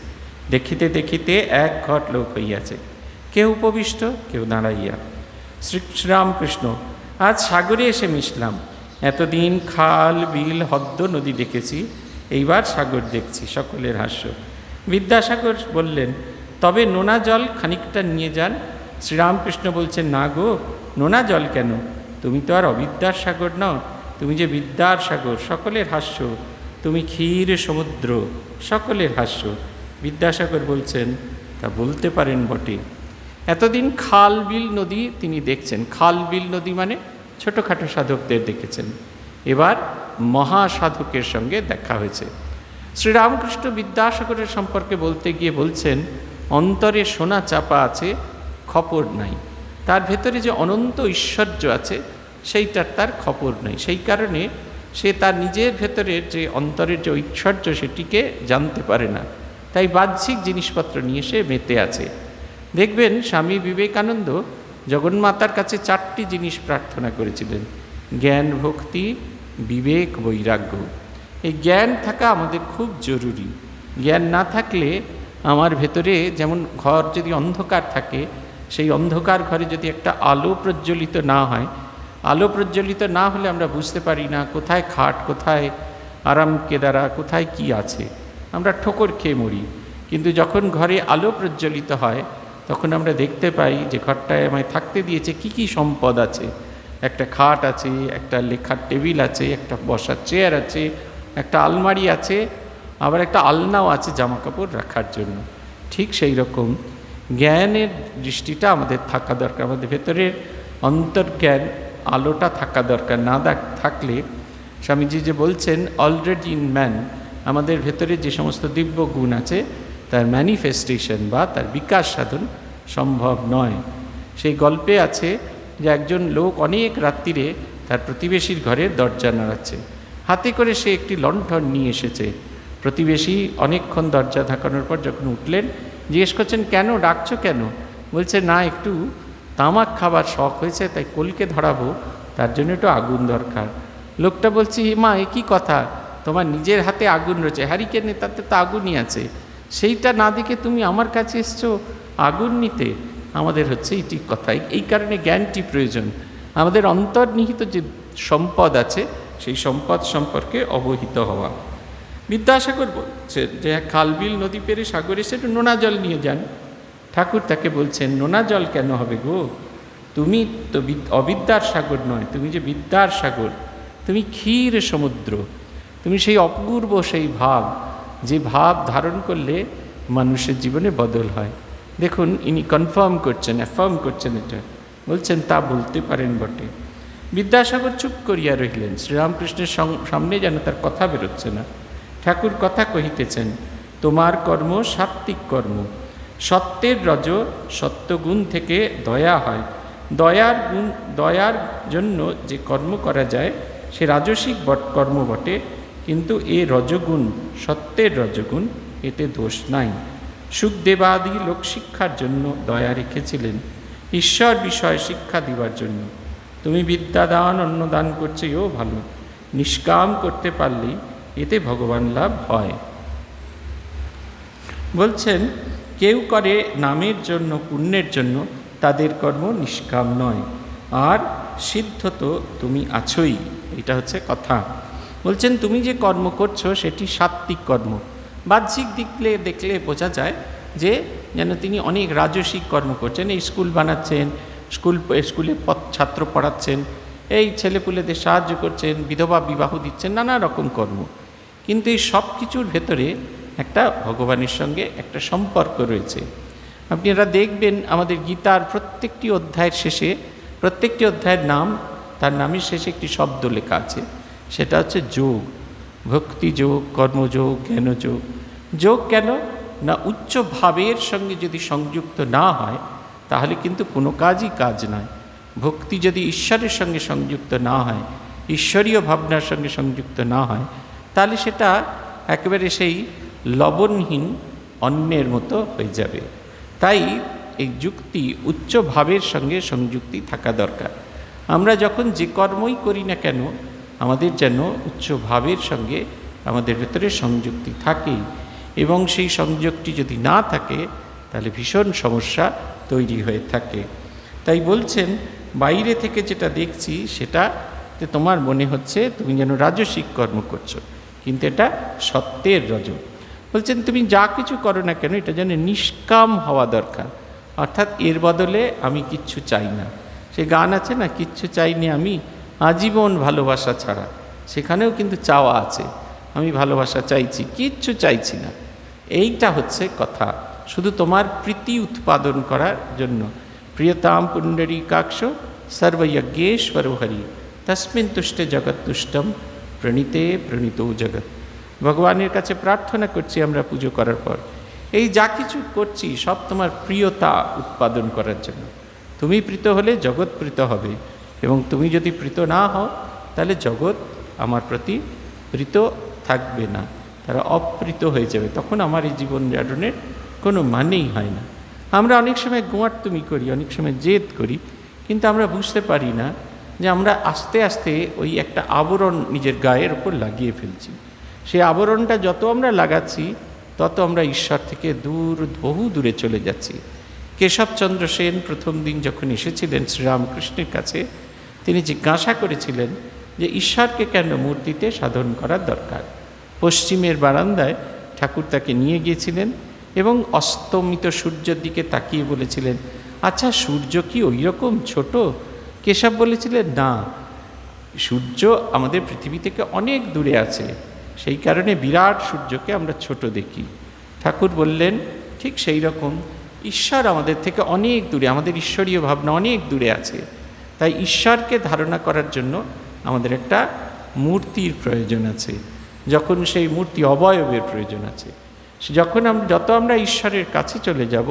A: দেখিতে দেখিতে এক ঘট লোক হইয়াছে, কেউ উপবিষ্ট, কেউ দাঁড়াইয়া। শ্রীরামকৃষ্ণ, আজ সাগরে এসে মিশলাম। এতদিন খাল, বিল, হদ্দ, নদী দেখেছি, এইবার সাগর দেখছি। সকলের হাস্য। বিদ্যাসাগর বললেন, তবে নোনা জল খানিকটা নিয়ে যান। শ্রীরামকৃষ্ণ বলছেন, না গো, নোনা জল কেন? তুমি তো আর অবিদ্যার সাগর নও, তুমি যে বিদ্যার সাগর। সকলের হাস্য। তুমি ক্ষীর সমুদ্র। সকলের হাস্য। বিদ্যাসাগর বলছেন, তা বলতে পারেন বটে। এতদিন খাল, বিল, নদী তিনি দেখছেন। খাল, বিল, নদী মানে ছোটোখাটো সাধকদের দেখেছেন, এবার মহাসাধকের সঙ্গে দেখা হয়েছে। শ্রীরামকৃষ্ণ বিদ্যাসাগরের সম্পর্কে বলতে গিয়ে বলছেন, অন্তরে সোনা চাপা আছে, খপর নাই। তার ভেতরে যে অনন্ত ঐশ্বর্য আছে সেইটার তার খপর নাই। সেই কারণে সে তার নিজের ভেতরের যে অন্তরের যে ঐশ্বর্য সেটিকে জানতে পারে না, তাই বাহ্যিক জিনিসপত্র নিয়ে সে মেতে আছে। দেখবেন স্বামী বিবেকানন্দ জগন্মাতার কাছে 4টি জিনিস প্রার্থনা করেছিলেন, জ্ঞান, ভক্তি, বিবেক, বৈরাগ্য। এই জ্ঞান থাকা আমাদের খুব জরুরি। জ্ঞান না থাকলে আমার ভেতরে যেমন ঘর যদি অন্ধকার থাকে, সেই অন্ধকার ঘরে যদি একটা আলো প্রজ্বলিত না হয়, আলো প্রজ্বলিত না হলে আমরা বুঝতে পারি না কোথায় খাট, কোথায় আরাম কেদারা, কোথায় কি আছে, আমরা ঠোকর খেয়ে মরি। কিন্তু যখন ঘরে আলো প্রজ্বলিত হয় তখন আমরা দেখতে পাই যে ঘরটায় আমায় থাকতে দিয়েছে কি কি সম্পদ আছে। একটা খাট আছে, একটা লেখার টেবিল আছে, একটা বসার চেয়ার আছে, একটা আলমারি আছে, আবার একটা আলনাও আছে জামা কাপড় রাখার জন্য। ঠিক সেই রকম জ্ঞানের দৃষ্টিটা আমাদের থাকা দরকার, আমাদের ভেতরের অন্তর্জ্ঞান আলোটা থাকা দরকার। না থাকলে স্বামীজি যে বলছেন অলরেডি ইন ম্যান, আমাদের ভেতরে যে সমস্ত দিব্য গুণ আছে তার ম্যানিফেস্টেশন বা তার বিকাশ সাধন সম্ভব নয়। সেই গল্পে আছে যে একজন লোক অনেক রাত্রিরে তার প্রতিবেশীর ঘরের দরজা নাড়াচ্ছে, হাতে করে সে একটি লণ্ঠন নিয়ে এসেছে। প্রতিবেশী অনেকক্ষণ দরজা ধাকানোর পর যখন উঠলেন, জিজ্ঞেস করছেন, কেন ডাকছো কেন? বলছে, না, একটু তামাক খাবার শখ হয়েছে, তাই কলকে ধরাবো, তার জন্য একটু আগুন দরকার। লোকটা বলছে, মা, এ কী কথা, তোমার নিজের হাতে আগুন রয়েছে, হ্যারিকেনে তাতে তো আগুনই আছে, সেইটা না দেখে তুমি আমার কাছে এসছো আগুন নিতে? আমাদের হচ্ছে এটি কথাই। এই কারণে জ্ঞানটি প্রয়োজন। আমাদের অন্তর্নিহিত যে সম্পদ আছে সেই সম্পদ সম্পর্কে অবহিত হওয়া। বিদ্যাসাগর বলছেন যে খালবিল নদী পেরে সাগরে এসে একটু নোনা জল নিয়ে যান। ঠাকুর তাকে বলছেন, নোনা জল কেন হবে গো? তুমি তো অবিদ্যার সাগর নয়, তুমি যে বিদ্যার সাগর, তুমি ক্ষীর সমুদ্র, তুমি সেই অপূর্ব সেই ভাব, যে ভাব ধারণ করলে মানুষের জীবনে বদল হয়। দেখুন, ইনি কনফার্ম করছেন, অ্যাফার্ম করছেন, এটা বলছেন, তা বলতে পারেন বটে। বিদ্যাসাগর চুপ করিয়া রহিলেন। শ্রীরামকৃষ্ণের সামনে যেন তার কথা বেরোচ্ছে না। ঠাকুর কথা কহিতেছেন, তোমার কর্ম সাত্ত্বিক কর্ম। সত্যের রজ সত্যগুণ থেকে দয়া হয়। দয়ার জন্য যে কর্ম করা যায় সে রাজসিক কর্ম বটে, কিন্তু এ রজগুণ, সত্যের রজগুণ, এতে দোষ নাই। সুখদেবাদি লোকশিক্ষার জন্য দয়া রেখেছিলেন, ঈশ্বর বিষয় শিক্ষা দিবার জন্য। তুমি বিদ্যাদান, অন্নদান করছে, এও ভালো। নিষ্কাম করতে পারলেই এতে ভগবান লাভ হয়। বলছেন কেউ করে নামের জন্য, পুণ্যের জন্য, তাদের কর্ম নিষ্কাম নয়, আর সিদ্ধ তো তুমি আছোই। এটা হচ্ছে কথা। বলছেন তুমি যে কর্ম করছো সেটি সাত্ত্বিক কর্ম। বাহ্যিক দেখলে বোঝা যায় যে যেন তিনি অনেক রাজসিক কর্ম করছেন। এই স্কুল বানাচ্ছেন, স্কুলে ছাত্র পড়াচ্ছেন, এই ছেলেপুলেদের সাহায্য করছেন, বিধবা বিবাহ দিচ্ছেন, নানা রকম কর্ম। কিন্তু এই সব কিছুর ভেতরে একটা ভগবানের সঙ্গে একটা সম্পর্ক রয়েছে। আপনারা দেখবেন আমাদের গীতার প্রত্যেকটি অধ্যায়ের শেষে, প্রত্যেকটি অধ্যায়ের নাম, তার নামের শেষে একটি শব্দ লেখা আছে, সেটা হচ্ছে যোগ। ভক্তি যোগ, কর্মযোগ, জ্ঞানযোগ। যোগ কেন না, উচ্চ ভাবের সঙ্গে যদি সংযুক্ত না হয় তাহলে কিন্তু কোনো কাজই কাজ নয়। ভক্তি যদি ঈশ্বরের সঙ্গে সংযুক্ত না হয়, ঈশ্বরীয় ভাবনার সঙ্গে সংযুক্ত না হয়, তাহলে সেটা একেবারে সেই লবণহীন অন্নের মতো হয়ে যাবে। তাই এই যুক্তি উচ্চ ভাবের সঙ্গে সংযুক্তি থাকা দরকার। আমরা যখন যে কর্মই করি না কেন, আমাদের যেন উচ্চ ভাবের সঙ্গে আমাদের ভেতরে সংযুক্তি থাকে, এবং সেই সংযোগটি যদি না থাকে তাহলে ভীষণ সমস্যা তৈরি হয়ে থাকে। তাই বলছেন বাইরে থেকে যেটা দেখছি সেটাতে তোমার মনে হচ্ছে তুমি যেন রাজসিক কর্ম করছো, কিন্তু এটা সত্যের রজ। বলছেন তুমি যা কিছু করো না কেন এটা যেন নিষ্কাম হওয়া দরকার, অর্থাৎ এর বদলে আমি কিচ্ছু চাই না। সে গান আছে না, কিচ্ছু চাইনি আমি আজীবন ভালোবাসা ছাড়া, সেখানেও কিন্তু চাওয়া আছে, আমি ভালোবাসা চাইছি, কিচ্ছু চাইছি না। এইটা হচ্ছে কথা, শুধু তোমার প্রীতি উৎপাদন করার জন্য। প্রিয়তাম পুণ্ডরীকাক্ষ সর্বযজ্ঞেশ্বর হরি, তস্মিন তুষ্টে জগৎ তুষ্টম, প্রণীতে প্রণীত জগৎ। ভগবানের কাছে প্রার্থনা করছি আমরা পুজো করার পর, এই যা কিছু করছি সব তোমার প্রিয়তা উৎপাদন করার জন্য। তুমি প্রীত হলে জগৎ প্রীত হবে, এবং তুমি যদি প্রীত না হও তাহলে জগৎ আমার প্রতি প্রীত থাকবে না, তারা অপ্রীত হয়ে যাবে। তখন আমার এই জীবন যাপনের কোনো মানেই হয় না। আমরা অনেক সময় গোয়ার্তুমি করি, অনেক সময় জেদ করি, কিন্তু আমরা বুঝতে পারি না যে আমরা আস্তে আস্তে ওই একটা আবরণ নিজের গায়ের ওপর লাগিয়ে ফেলছি। সেই আবরণটা যত আমরা লাগাচ্ছি তত আমরা ঈশ্বর থেকে বহু দূরে চলে যাচ্ছি। কেশবচন্দ্র সেন প্রথম দিন যখন এসেছিলেন শ্রীরামকৃষ্ণের কাছে, তিনি জিজ্ঞাসা করেছিলেন যে ঈশ্বরকে কেন মূর্তিতে সাধন করার দরকার। পশ্চিমের বারান্দায় ঠাকুর তাকে নিয়ে গিয়েছিলেন এবং অস্তমিত সূর্যের দিকে তাকিয়ে বলেছিলেন, আচ্ছা সূর্য কি ওই রকম ছোট? কেশব বলেছিলেন, না, সূর্য আমাদের পৃথিবী থেকে অনেক দূরে আছে, সেই কারণে বিরাট সূর্যকে আমরা ছোট দেখি। ঠাকুর বললেন, ঠিক সেই রকম ঈশ্বর আমাদের থেকে অনেক দূরে, আমাদের ঈশ্বরীয় ভাবনা অনেক দূরে আছে। তাই ঈশ্বরকে ধারণা করার জন্য আমাদের একটা মূর্তির প্রয়োজন আছে, যখন সেই মূর্তি অবয়বের প্রয়োজন আছে। যত আমরা ঈশ্বরের কাছে চলে যাব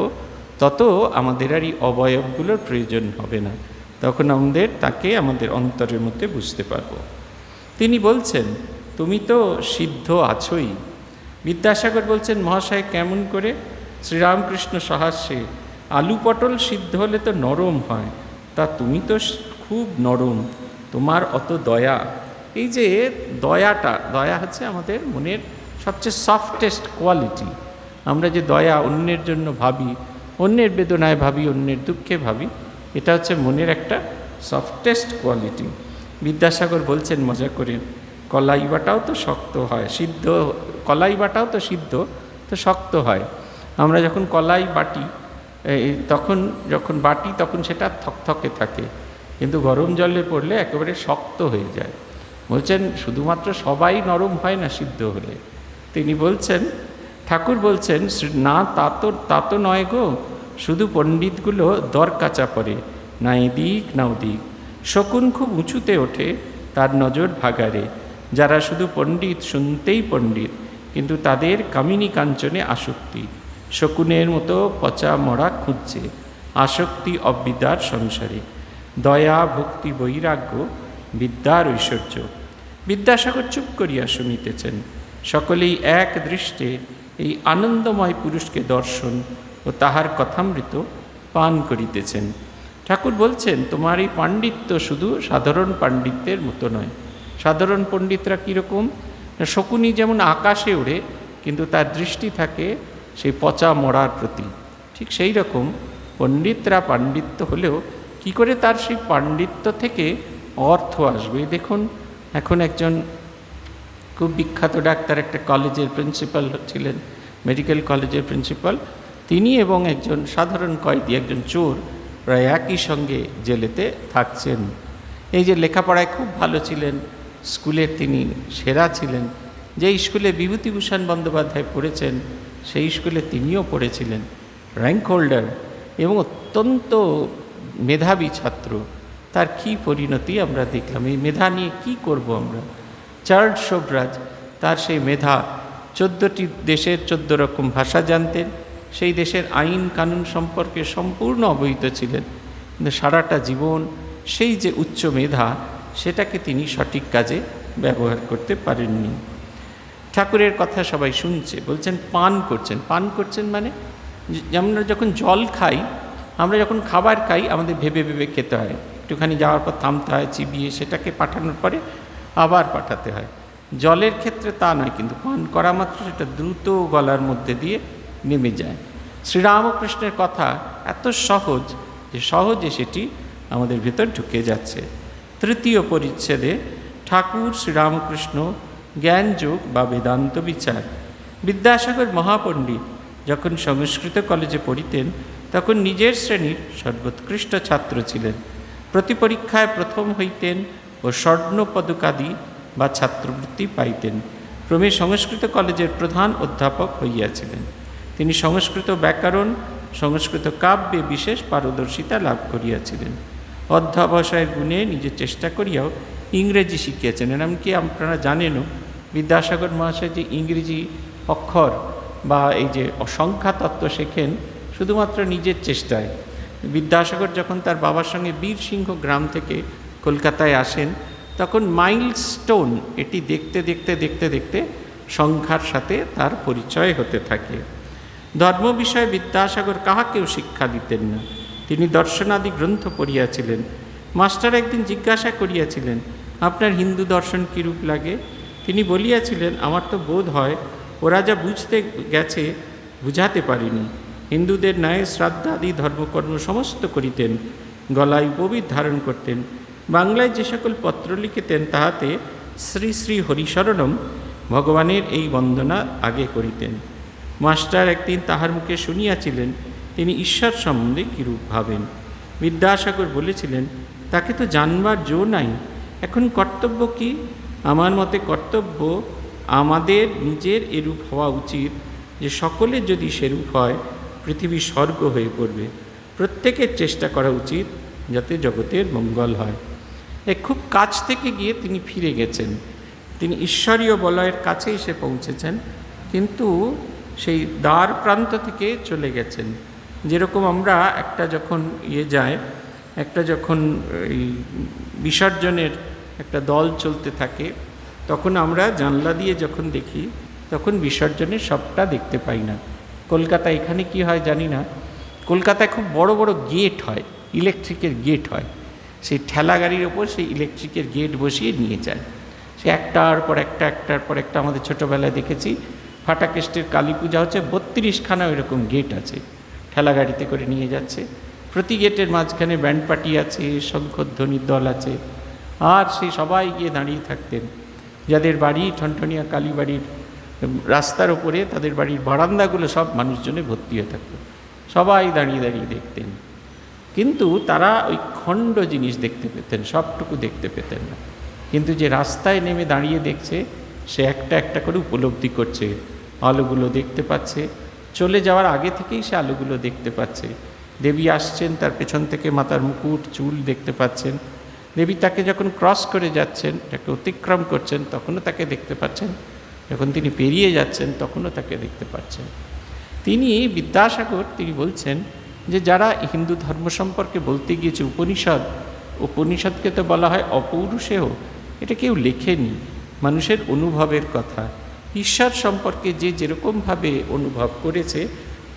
A: তত আমাদের আর এই অবয়বগুলোর প্রয়োজন হবে না, তখন তাকে আমাদের অন্তরের মধ্যে বুঝতে পারব। তিনি বলছেন তুমি তো সিদ্ধ আছোই। বিদ্যাসাগর বলছেন, মহাশয় কেমন করে? শ্রীরামকৃষ্ণ সহাস্যে, আলু পটল সিদ্ধ হলে তো নরম হয়, তা তুমি তো খুব নরম, তোমার অত দয়া। এই যে দয়া হচ্ছে আমাদের মনের সবচেয়ে সফটেস্ট কোয়ালিটি। আমরা যে দয়া অন্যের জন্য ভাবি, অন্যের বেদনায় ভাবি, অন্যের দুঃখে ভাবি, এটা হচ্ছে মনের একটা সফটেস্ট কোয়ালিটি। বিদ্যাসাগর বলছেন মজা করে, কলাই বাটাও তো শক্ত হয়, কলাই বাটাও তো সিদ্ধ তো শক্ত হয়। আমরা যখন কলাই বাটি তখন সেটা থকথকে থাকে, কিন্তু গরম জলে পড়লে একেবারে শক্ত হয়ে যায়। বলছেন শুধুমাত্র সবাই নরম হয় না সিদ্ধ হলে। তিনি বলছেন, ঠাকুর বলছেন, না তা তো নয় গো, শুধু পণ্ডিতগুলো দর কাচা পড়ে, না এদিক না ওদিক। শকুন খুব উঁচুতে ওঠে, তার নজর ভাগারে। যারা শুধু পণ্ডিত, শুনতেই পণ্ডিত, কিন্তু তাদের কামিনী কাঞ্চনে আসক্তি। শকুনের মতো পচা মরা খুঁজছে, আসক্তি অবিদ্যার সংসারে। দয়া ভক্তি বৈরাগ্য বিদ্যার ঐশ্বর্য। বিদ্যাসাগর চুপ করিয়া শুনিতেছেন, সকলেই এক দৃষ্টে এই আনন্দময় পুরুষকে দর্শন ও তাহার কথামৃত পান করিতেছেন। ঠাকুর বলছেন, তোমার এই পাণ্ডিত্য শুধু সাধারণ পাণ্ডিত্যের মতো নয়। সাধারণ পণ্ডিতরা কীরকম? শকুনি যেমন আকাশে ওড়ে, কিন্তু তার দৃষ্টি থাকে সেই পচা মরার প্রতি। ঠিক সেই রকম পণ্ডিতরা পাণ্ডিত্য হলেও কি করে তার সেই পাণ্ডিত্য থেকে অর্থ আসবে। দেখুন, এখন একজন খুব বিখ্যাত ডাক্তার, একটা কলেজের প্রিন্সিপাল ছিলেন, মেডিকেল কলেজের প্রিন্সিপাল, তিনি এবং একজন সাধারণ কয়েদি, একজন চোর, প্রায় একই সঙ্গে জেলেতে থাকছেন। এই যে লেখাপড়ায় খুব ভালো ছিলেন, স্কুলের তিনি সেরা ছিলেন, যে স্কুলে বিভূতিভূষণ বন্দ্যোপাধ্যায় পড়েছেন সেই স্কুলে তিনিও পড়েছিলেন, র্যাঙ্ক হোল্ডার এবং অত্যন্ত মেধাবী ছাত্র। তার কি পরিণতি আমরা দেখলাম। এই মেধা নিয়ে কি করব আমরা? চার্লস শোভরাজ, তার সেই মেধা, 14টি দেশের 14 রকম ভাষা জানতেন, সেই দেশের আইন কানুন সম্পর্কে সম্পূর্ণ অবহিত ছিলেন, কিন্তু সারাটা জীবন সেই যে উচ্চ মেধা সেটাকে তিনি সঠিক কাজে ব্যবহার করতে পারেননি। ঠাকুরের কথা সবাই শুনছে, বলছেন পান করছেন। পান করছেন মানে আমরা যখন জল খাই, আমরা যখন খাবার খাই আমাদের ভেবে ভেবে খেতে হয়, একটুখানি যাওয়ার পর থামতে হয়, চিবিয়ে সেটাকে পাঠানোর পরে আবার পাঠাতে হয়। জলের ক্ষেত্রে তা নয়, কিন্তু পান করা মাত্র সেটা দ্রুত গলার মধ্যে দিয়ে নেমে যায়। শ্রীরামকৃষ্ণের কথা এত সহজ যে সহজে সেটি আমাদের ভেতর ঢুকে যাচ্ছে। 3য় পরিচ্ছেদে ঠাকুর শ্রীরামকৃষ্ণ জ্ঞানযোগ বা বেদান্ত বিচার। বিদ্যাসাগর মহাপণ্ডিত যখন সংস্কৃত কলেজে পড়িতেন তখন নিজের শ্রেণীর সর্বোৎকৃষ্ট ছাত্র ছিলেন। প্রতি পরীক্ষায় প্রথম হইতেন ও স্বর্ণপদকাদি বা ছাত্রবৃত্তি পাইতেন। ক্রমে সংস্কৃত কলেজের প্রধান অধ্যাপক হইয়াছিলেন। তিনি সংস্কৃত ব্যাকরণ, সংস্কৃত কাব্যে বিশেষ পারদর্শিতা লাভ করিয়াছিলেন। অধ্যবসায়ের গুণে নিজে চেষ্টা করিয়াও ইংরেজি শিখিয়েছেন। এমনকি আপনারা জানেনও বিদ্যাসাগর মহাশয় যে ইংরেজি অক্ষর বা এই যে সংখ্যাতত্ত্ব শেখেন শুধুমাত্র নিজের চেষ্টায়। বিদ্যাসাগর যখন তার বাবার সঙ্গে বীরসিংহ গ্রাম থেকে কলকাতায় আসেন তখন মাইলস্টোন এটি দেখতে দেখতে দেখতে দেখতে সংখ্যার সাথে তার পরিচয় হতে থাকে। ধর্ম বিষয়ে বিদ্যাসাগর কাহাকেও শিক্ষা দিতেন না। তিনি দর্শনাদি গ্রন্থ পড়িয়াছিলেন। মাস্টার একদিন জিজ্ঞাসা করিয়াছিলেন, আপনার হিন্দু দর্শন কীরূপ লাগে? তিনি বলিয়াছিলেন, আমার তো বোধ হয় ওরা যা বুঝতে গেছে বুঝাতে পারিনি। হিন্দুদের ন্যায় শ্রাদ্ধাদি ধর্মকর্ম সমস্ত করিতেন, গলায় উপবিদ ধারণ করতেন। বাংলায় যে সকল পত্র লিখিতেন তাহাতে শ্রী শ্রী হরিশরণম ভগবানের এই বন্দনা আগে করিতেন। মাস্টার একদিন তাহার মুখে শুনিয়াছিলেন তিনি ঈশ্বর সম্বন্ধে কীরূপ ভাবেন। বিদ্যাসাগর বলেছিলেন, তাকে তো জানবার জো নাই, এখন কর্তব্য কি? আমার মতে কর্তব্য আমাদের নিজের এরূপ হওয়া উচিত যে সকলে যদি সেরূপ হয় পৃথিবী স্বর্গ হয়ে পড়বে। প্রত্যেকের চেষ্টা করা উচিত যাতে জগতের মঙ্গল হয়। খুব কাছ থেকে গিয়ে তিনি ফিরে গেছেন, তিনি ঈশ্বরীয় বলয়ের কাছে এসে পৌঁছেছেন, কিন্তু সেই দ্বার প্রান্ত থেকে চলে গেছেন। যেরকম আমরা একটা যখন যায়, একটা যখন এই বিসর্জনের একটা দল চলতে থাকে তখন আমরা জানলা দিয়ে যখন দেখি তখন বিসর্জনের সবটা দেখতে পাই না। কলকাতা এখানে কি হয় জানি না, কলকাতায় খুব বড় বড় গেট হয়, ইলেকট্রিকের গেট হয়, সেই ঠেলা গাড়ির ওপর সেই ইলেকট্রিকের গেট বসিয়ে নিয়ে যায়। সে একটার পর একটা আমাদের ছোটোবেলায় দেখেছি, ফাটাকেস্টের কালী পূজা হচ্ছে 32খানা ওইরকম গেট আছে, ঠেলা গাড়িতে করে নিয়ে যাচ্ছে। প্রতি গেটের মাঝখানে ব্যান্ড পার্টি আছে, শঙ্খধ্বনির দল আছে, আর সেই সবাই গিয়ে দাঁড়িয়ে থাকতেন। যাদের বাড়ি ঠনঠনিয়া কালী বাড়ির রাস্তার ওপরে, তাদের বাড়ির বারান্দাগুলো সব মানুষজনে ভর্তি হয়ে থাকত, সবাই দাঁড়িয়ে দাঁড়িয়ে দেখতেন। কিন্তু তারা ওই খণ্ড জিনিস দেখতে পেতেন, সবটুকু দেখতে পেতেন না। কিন্তু যে রাস্তায় নেমে দাঁড়িয়ে দেখছে সে একটা একটা করে উপলব্ধি করছে, আলোগুলো দেখতে পাচ্ছে, চলে যাওয়ার আগে থেকেই সে আলোগুলো দেখতে পাচ্ছে। দেবী আসছেন, তার পেছন থেকে মাথার মুকুট চুল দেখতে পাচ্ছেন। দেবী তাকে যখন ক্রস করে যাচ্ছেন, তাকে অতিক্রম করছেন, তখনও তাকে দেখতে পাচ্ছেন। যখন তিনি পেরিয়ে যাচ্ছেন তখনও তাকে দেখতে পাচ্ছেন। তিনি বিদ্যাসাগর তিনি বলছেন যে যারা হিন্দু ধর্ম সম্পর্কে বলতে গিয়েছে, উপনিষদকে তো বলা হয় অপৌরুষেয়, এটা কেউ লেখেনি, মানুষের অনুভবের কথা। ঈশ্বর সম্পর্কে যে যেরকমভাবে অনুভব করেছে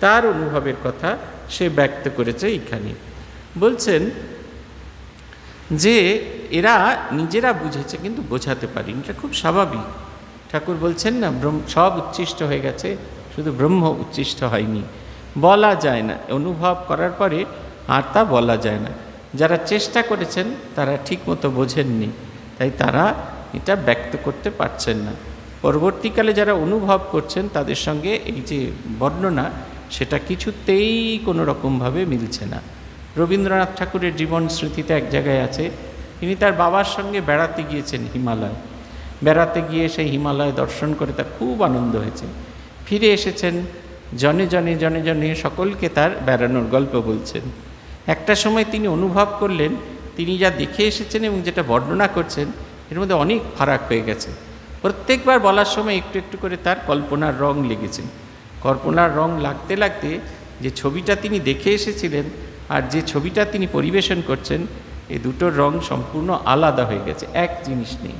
A: তার অনুভবের কথা সে ব্যক্ত করেছে। এখানে বলছেন যে এরা নিজেরা বুঝেছে কিন্তু বোঝাতে পারেনি, এটা খুব স্বাভাবিক। ঠাকুর বলছেন না, সব উচ্ছিষ্ট হয়ে গেছে, শুধু ব্রহ্ম উচ্ছিষ্ট হয়নি, বলা যায় না, অনুভব করার পরে আর তা বলা যায় না। যারা চেষ্টা করেছেন তারা ঠিকমতো বোঝেননি, তাই তারা এটা ব্যক্ত করতে পারছেন না। পরবর্তীকালে যারা অনুভব করছেন তাদের সঙ্গে এই যে বর্ণনা, সেটা কিছুতেই কোনো রকমভাবে মিলছে না। রবীন্দ্রনাথ ঠাকুরের জীবন স্মৃতিতে এক জায়গায় আছে, তিনি তার বাবার সঙ্গে বেড়াতে গিয়েছেন হিমালয়। বেড়াতে গিয়ে সেই হিমালয় দর্শন করে তার খুব আনন্দ হয়েছে। ফিরে এসেছেন, জনে জনে জনে জনে সকলকে তার বেড়ানোর গল্প বলছেন। একটা সময় তিনি অনুভব করলেন তিনি যা দেখে এসেছেন এবং যেটা বর্ণনা করছেন এর মধ্যে অনেক ফারাক হয়ে গেছে। প্রত্যেকবার বলার সময় একটু একটু করে তার কল্পনার রং লেগেছে। কল্পনার রং লাগতে লাগতে যে ছবিটা তিনি দেখে এসেছিলেন আর যে ছবিটা তিনি পরিবেশন করছেন, এই দুটোর রং সম্পূর্ণ আলাদা হয়ে গেছে, এক জিনিস নেই।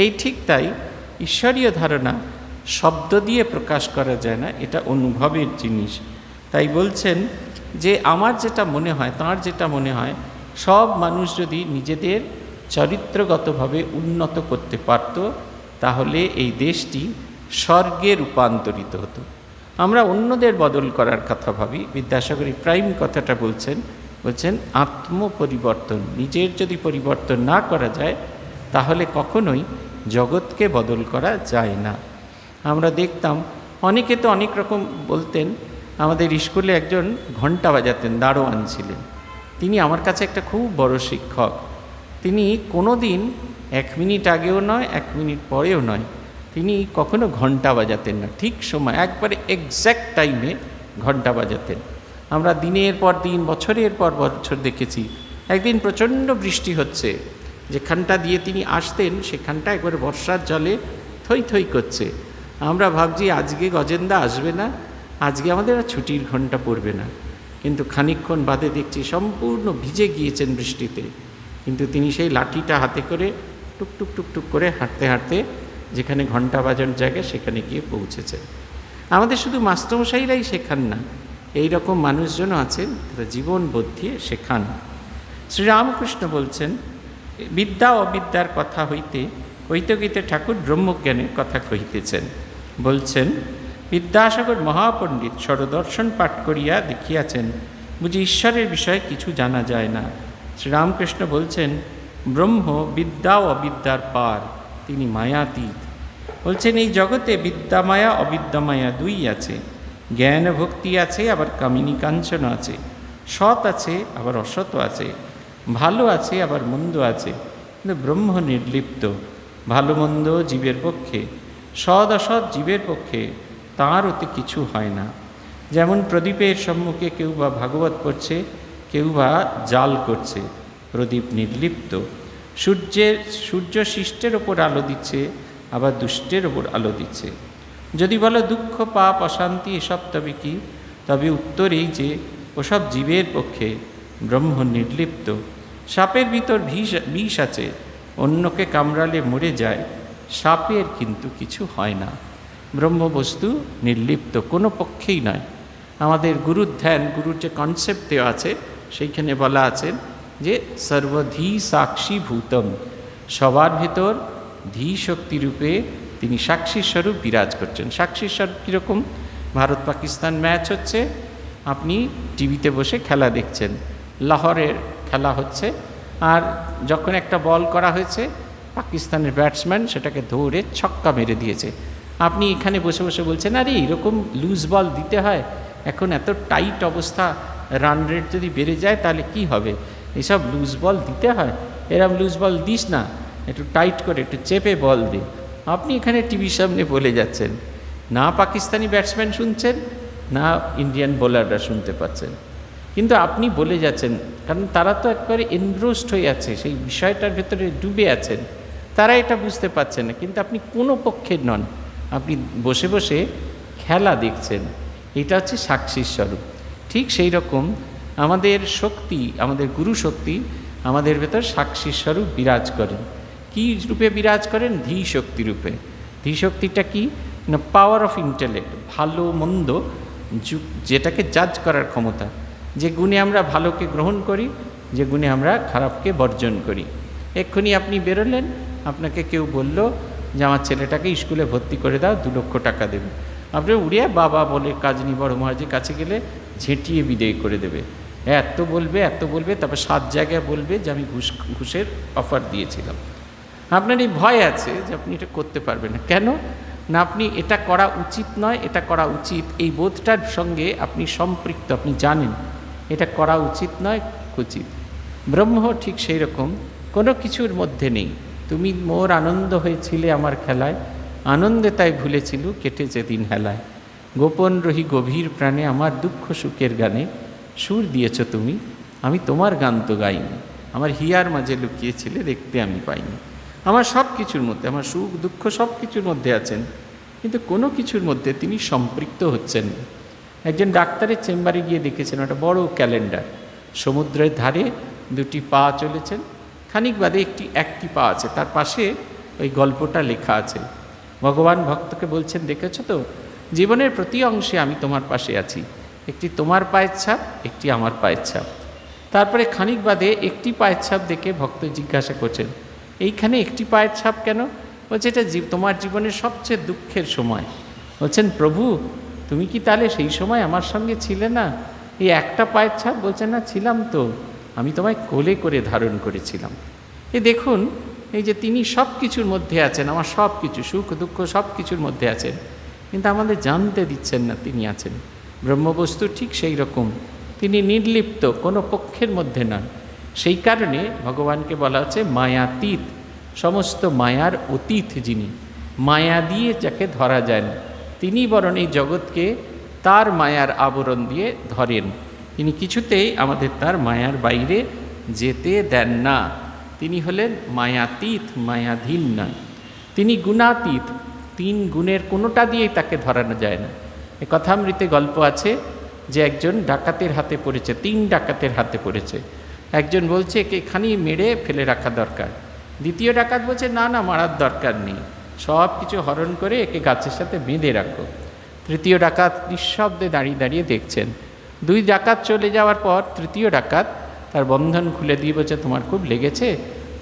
A: এই ঠিক তাই ঈশ্বরীয় ধারণা শব্দ দিয়ে প্রকাশ করা যায় না, এটা অনুভবের জিনিস। তাই বলছেন যে আমার যেটা মনে হয়, তাঁর যেটা মনে হয়, সব মানুষ যদি নিজেদের চরিত্রগতভাবে উন্নত করতে পারত তাহলে এই দেশটি স্বর্গে রূপান্তরিত হতো। আমরা অন্যদের বদল করার কথা ভাবি, বিদ্যাসাগর প্রাইম কথাটা বলছেন আত্মপরিবর্তন। নিজের যদি পরিবর্তন না করা যায় তাহলে কখনোই জগৎকে বদল করা যায় না। আমরা দেখতাম অনেকে তো অনেক রকম বলতেন। আমাদের স্কুলে একজন ঘণ্টা বাজাতেন, দারোয়ান ছিলেন। তিনি আমার কাছে একটা খুব বড় শিক্ষক। তিনি কোনো দিন 1 মিনিট আগেও নয় 1 মিনিট পরেও নয়, তিনি কখনো ঘণ্টা বাজাতেন না, ঠিক সময় একবারে এক্স্যাক্ট টাইমে ঘণ্টা বাজাতেন। আমরা দিনের পর দিন বছরের পর বছর দেখেছি। একদিন প্রচণ্ড বৃষ্টি হচ্ছে, যেখানটা দিয়ে তিনি আসতেন সেখানটা একবারে বর্ষার জলে থই থই করছে। আমরা ভাবছি আজকে গজেন্দা আসবে না, আজকে আমাদের আর ছুটির ঘণ্টা পড়বে না। কিন্তু খানিকক্ষণ বাদে দেখছি সম্পূর্ণ ভিজে গিয়েছেন বৃষ্টিতে, কিন্তু তিনি সেই লাঠিটা হাতে করে টুকটুক টুকটুক করে হাঁটতে হাঁটতে যেখানে ঘণ্টা বাজানোর জায়গা সেখানে গিয়ে পৌঁছেছেন। আমাদের শুধু মাস্টারমশাইরাই শেখান না, এই রকম মানুষজনও আছেন তারা জীবন বোধ দিয়ে শেখান। শ্রীরামকৃষ্ণ বলছেন বিদ্যা অবিদ্যার কথা হইতে কইতে কইতে ঠাকুর ব্রহ্মজ্ঞানের কথা কহিতেছেন। বলছেন বিদ্যাসাগর মহাপণ্ডিত স্বরদর্শন পাঠ করিয়া দেখিয়াছেন, বুঝি ঈশ্বরের বিষয়ে কিছু জানা যায় না। শ্রীরামকৃষ্ণ বলছেন ব্রহ্ম বিদ্যা ও অবিদ্যার পার, তিনি মায়াতীত। বলছেন এই জগতে বিদ্যা মায়া অবিদ্যা মায়া দুই আছে, জ্ঞান ভক্তি আছে আবার কামিনী কাঞ্চন আছে, সৎ আছে আবার অসৎ আছে, ভালো আছে আবার মন্দ আছে, কিন্তু ব্রহ্ম নির্লিপ্ত। ভালো মন্দ জীবের পক্ষে, সৎ অসৎ জীবের পক্ষে, তাঁর ওতে কিছু হয় না। যেমন প্রদীপের সম্মুখে কেউ বা ভাগবত পড়ছে, কেউ বা জাল করছে, প্রদীপ নির্লিপ্ত। সূর্য শিষ্টের ওপর আলো দিচ্ছে আবার দুষ্টের ওপর আলো দিচ্ছে। যদি বলো দুঃখ পাপ অশান্তি এসব তবে কি, তবে উত্তর এই যে ওসব জীবের পক্ষে, ব্রহ্ম নির্লিপ্ত। সাপের ভিতর বিষ আছে, অন্যকে কামড়ালে মরে যায়, সাপের কিন্তু কিছু হয় না। ব্রহ্মবস্তু নির্লিপ্ত, কোনো পক্ষেই নয়। আমাদের গুরুর ধ্যান, গুরুর যে কনসেপ্ট দেওয়া আছে সেইখানে বলা আছেন যে সর্বধী সাক্ষী ভূতম, সবার ভেতর ধী শক্তিরূপে তিনি সাক্ষী স্বরূপ বিরাজ করছেন। সাক্ষী স্বরূপ কীরকম? ভারত পাকিস্তান ম্যাচ হচ্ছে, আপনি টিভিতে বসে খেলা দেখছেন, লাহোরের খেলা হচ্ছে, আর যখন একটা বল করা হয়েছে পাকিস্তানের ব্যাটসম্যান সেটাকে ধরে ছক্কা মেরে দিয়েছে, আপনি এখানে বসে বসে বলছেন আরে এরকম লুজ বল দিতে হয়, এখন এত টাইট অবস্থা, রান রেট যদি বেড়ে যায় তাহলে কি হবে, এইসব লুজ বল দিতে হয়, এরম লুজ বল দিস না, একটু টাইট করে একটু চেপে বল দে। আপনি এখানে টিভির সামনে বলে যাচ্ছেন, না পাকিস্তানি ব্যাটসম্যান শুনছেন না ইন্ডিয়ান বোলাররা শুনতে পাচ্ছেন, কিন্তু আপনি বলে যাচ্ছেন, কারণ তারা তো একবারে এনগ্রোসড হয়ে আছে, সেই বিষয়টার ভেতরে ডুবে আছেন, তারা এটা বুঝতে পারছেন না, কিন্তু আপনি কোনো পক্ষের নন, আপনি বসে বসে খেলা দেখছেন। এটা হচ্ছে সাক্ষী স্বরূপ। ঠিক সেই রকম আমাদের শক্তি, আমাদের গুরু শক্তি আমাদের ভেতর সাক্ষী স্বরূপ বিরাজ করেন। কী রূপে বিরাজ করেন? ধী শক্তি রূপে। ধী শক্তিটা কি না? পাওয়ার অফ ইন্টেলেক্ট, ভালো মন্দ যেটাকে জাজ করার ক্ষমতা, যে গুণে আমরা ভালোকে গ্রহণ করি, যে গুণে আমরা খারাপকে বর্জন করি। এক্ষুনি আপনি বেরোলেন, আপনাকে কেউ বলল যে আমার ছেলেটাকে স্কুলে ভর্তি করে দাও, 2 লক্ষ টাকা দেবে। আপনি উড়িয়ে বাবা বলে কাজনী বড় মহারাজের কাছে গেলে ঝেঁটিয়ে বিদায় করে দেবে, এত বলবে, তারপর 7 জায়গায় বলবে যে আমি ঘুষের অফার দিয়েছিলাম। আপনার এই ভয় আছে যে আপনি এটা করতে পারবেন না। কেন না, আপনি এটা করা উচিত নয়, এটা করা উচিত, এই বোধটার সঙ্গে আপনি সম্পৃক্ত, আপনি জানেন এটা করা উচিত নয়, উচিত। ব্রহ্ম ঠিক সেই রকম, কোনো কিছুর মধ্যে নেই। তুমি মোর আনন্দ হয়েছিলে আমার খেলায়, আনন্দে তাই ভুলেছিল কেটেছে দিন হেলায়। গোপন রহি গভীর প্রাণে আমার দুঃখ সুখের গানে, সুর দিয়েছ তুমি, আমি তোমার গান তো গাইনি। আমার হিয়ার মাঝে লুকিয়েছিলে, দেখতে আমি পাইনি। আমার সব কিছুর মধ্যে, আমার সুখ দুঃখ সব কিছুর মধ্যে আছেন, কিন্তু কোনো কিছুর মধ্যে তিনি সম্পৃক্ত হচ্ছেন না। একজন ডাক্তারের চেম্বারে গিয়ে দেখেছেন একটা বড় ক্যালেন্ডার, সমুদ্রের ধারে 2টি পা চলেছেন, খানিক বাদে একটি পা আছে, তার পাশে ওই গল্পটা লেখা আছে। ভগবান ভক্তকে বলছেন, দেখেছো তো, জীবনের প্রতি অংশে আমি তোমার পাশে আছি, একটি তোমার পায়ের ছাপ, একটি আমার পায়ের ছাপ। তারপরে খানিক বাদে একটি পায়ের ছাপ দেখে ভক্ত জিজ্ঞাসা করছেন, এইখানে একটি পায়ের ছাপ কেন? বলছে, এটা তোমার জীবনের সবচেয়ে দুঃখের সময়। বলছেন, প্রভু তুমি কি তাহলে সেই সময় আমার সঙ্গে ছিলে না? এই একটা পায়ের ছাপ? বলছেন, না ছিলাম তো, আমি তোমায় কোলে করে ধারণ করেছিলাম। এই দেখুন, এই যে তিনি সব কিছুর মধ্যে আছেন, আমার সব কিছু সুখ দুঃখ সব কিছুর মধ্যে আছেন, কিন্তু আমাদের জানতে দিচ্ছেন না তিনি আছেন। ব্রহ্মবস্তু ঠিক সেই রকম, তিনি নির্লিপ্ত, কোনো পক্ষের মধ্যে নন। সেই কারণে ভগবানকে বলা হচ্ছে মায়াতীত, সমস্ত মায়ার অতীত যিনি, মায়া দিয়ে যাকে ধরা যায় না, তিনি বরং এই জগৎকে তার মায়ার আবরণ দিয়ে ধরেন। তিনি কিছুতেই আমাদের তার মায়ার বাইরে যেতে দেন না। তিনি হলেন মায়াতীত, মায়াধীন নয়। তিনি গুণাতীত, 3 গুণের কোনোটা দিয়েই তাকে ধরানো যায় না। এ কথামৃতে গল্প আছে যে একজন ডাকাতের হাতে পড়েছে, 3 ডাকাতের হাতে পড়েছে। একজন বলছে একে এখানেই মেরে ফেলে রাখা দরকার, দ্বিতীয় ডাকাত বলছে না না, মারার দরকার নেই, সব কিছু হরণ করে একে গাছের সাথে বেঁধে রাখো। তৃতীয় ডাকাত নিঃশব্দে দাঁড়িয়ে দাঁড়িয়ে দেখছেন। 2 ডাকাত চলে যাওয়ার পর তৃতীয় ডাকাত তার বন্ধন খুলে দিয়ে বলছে, তোমার খুব লেগেছে,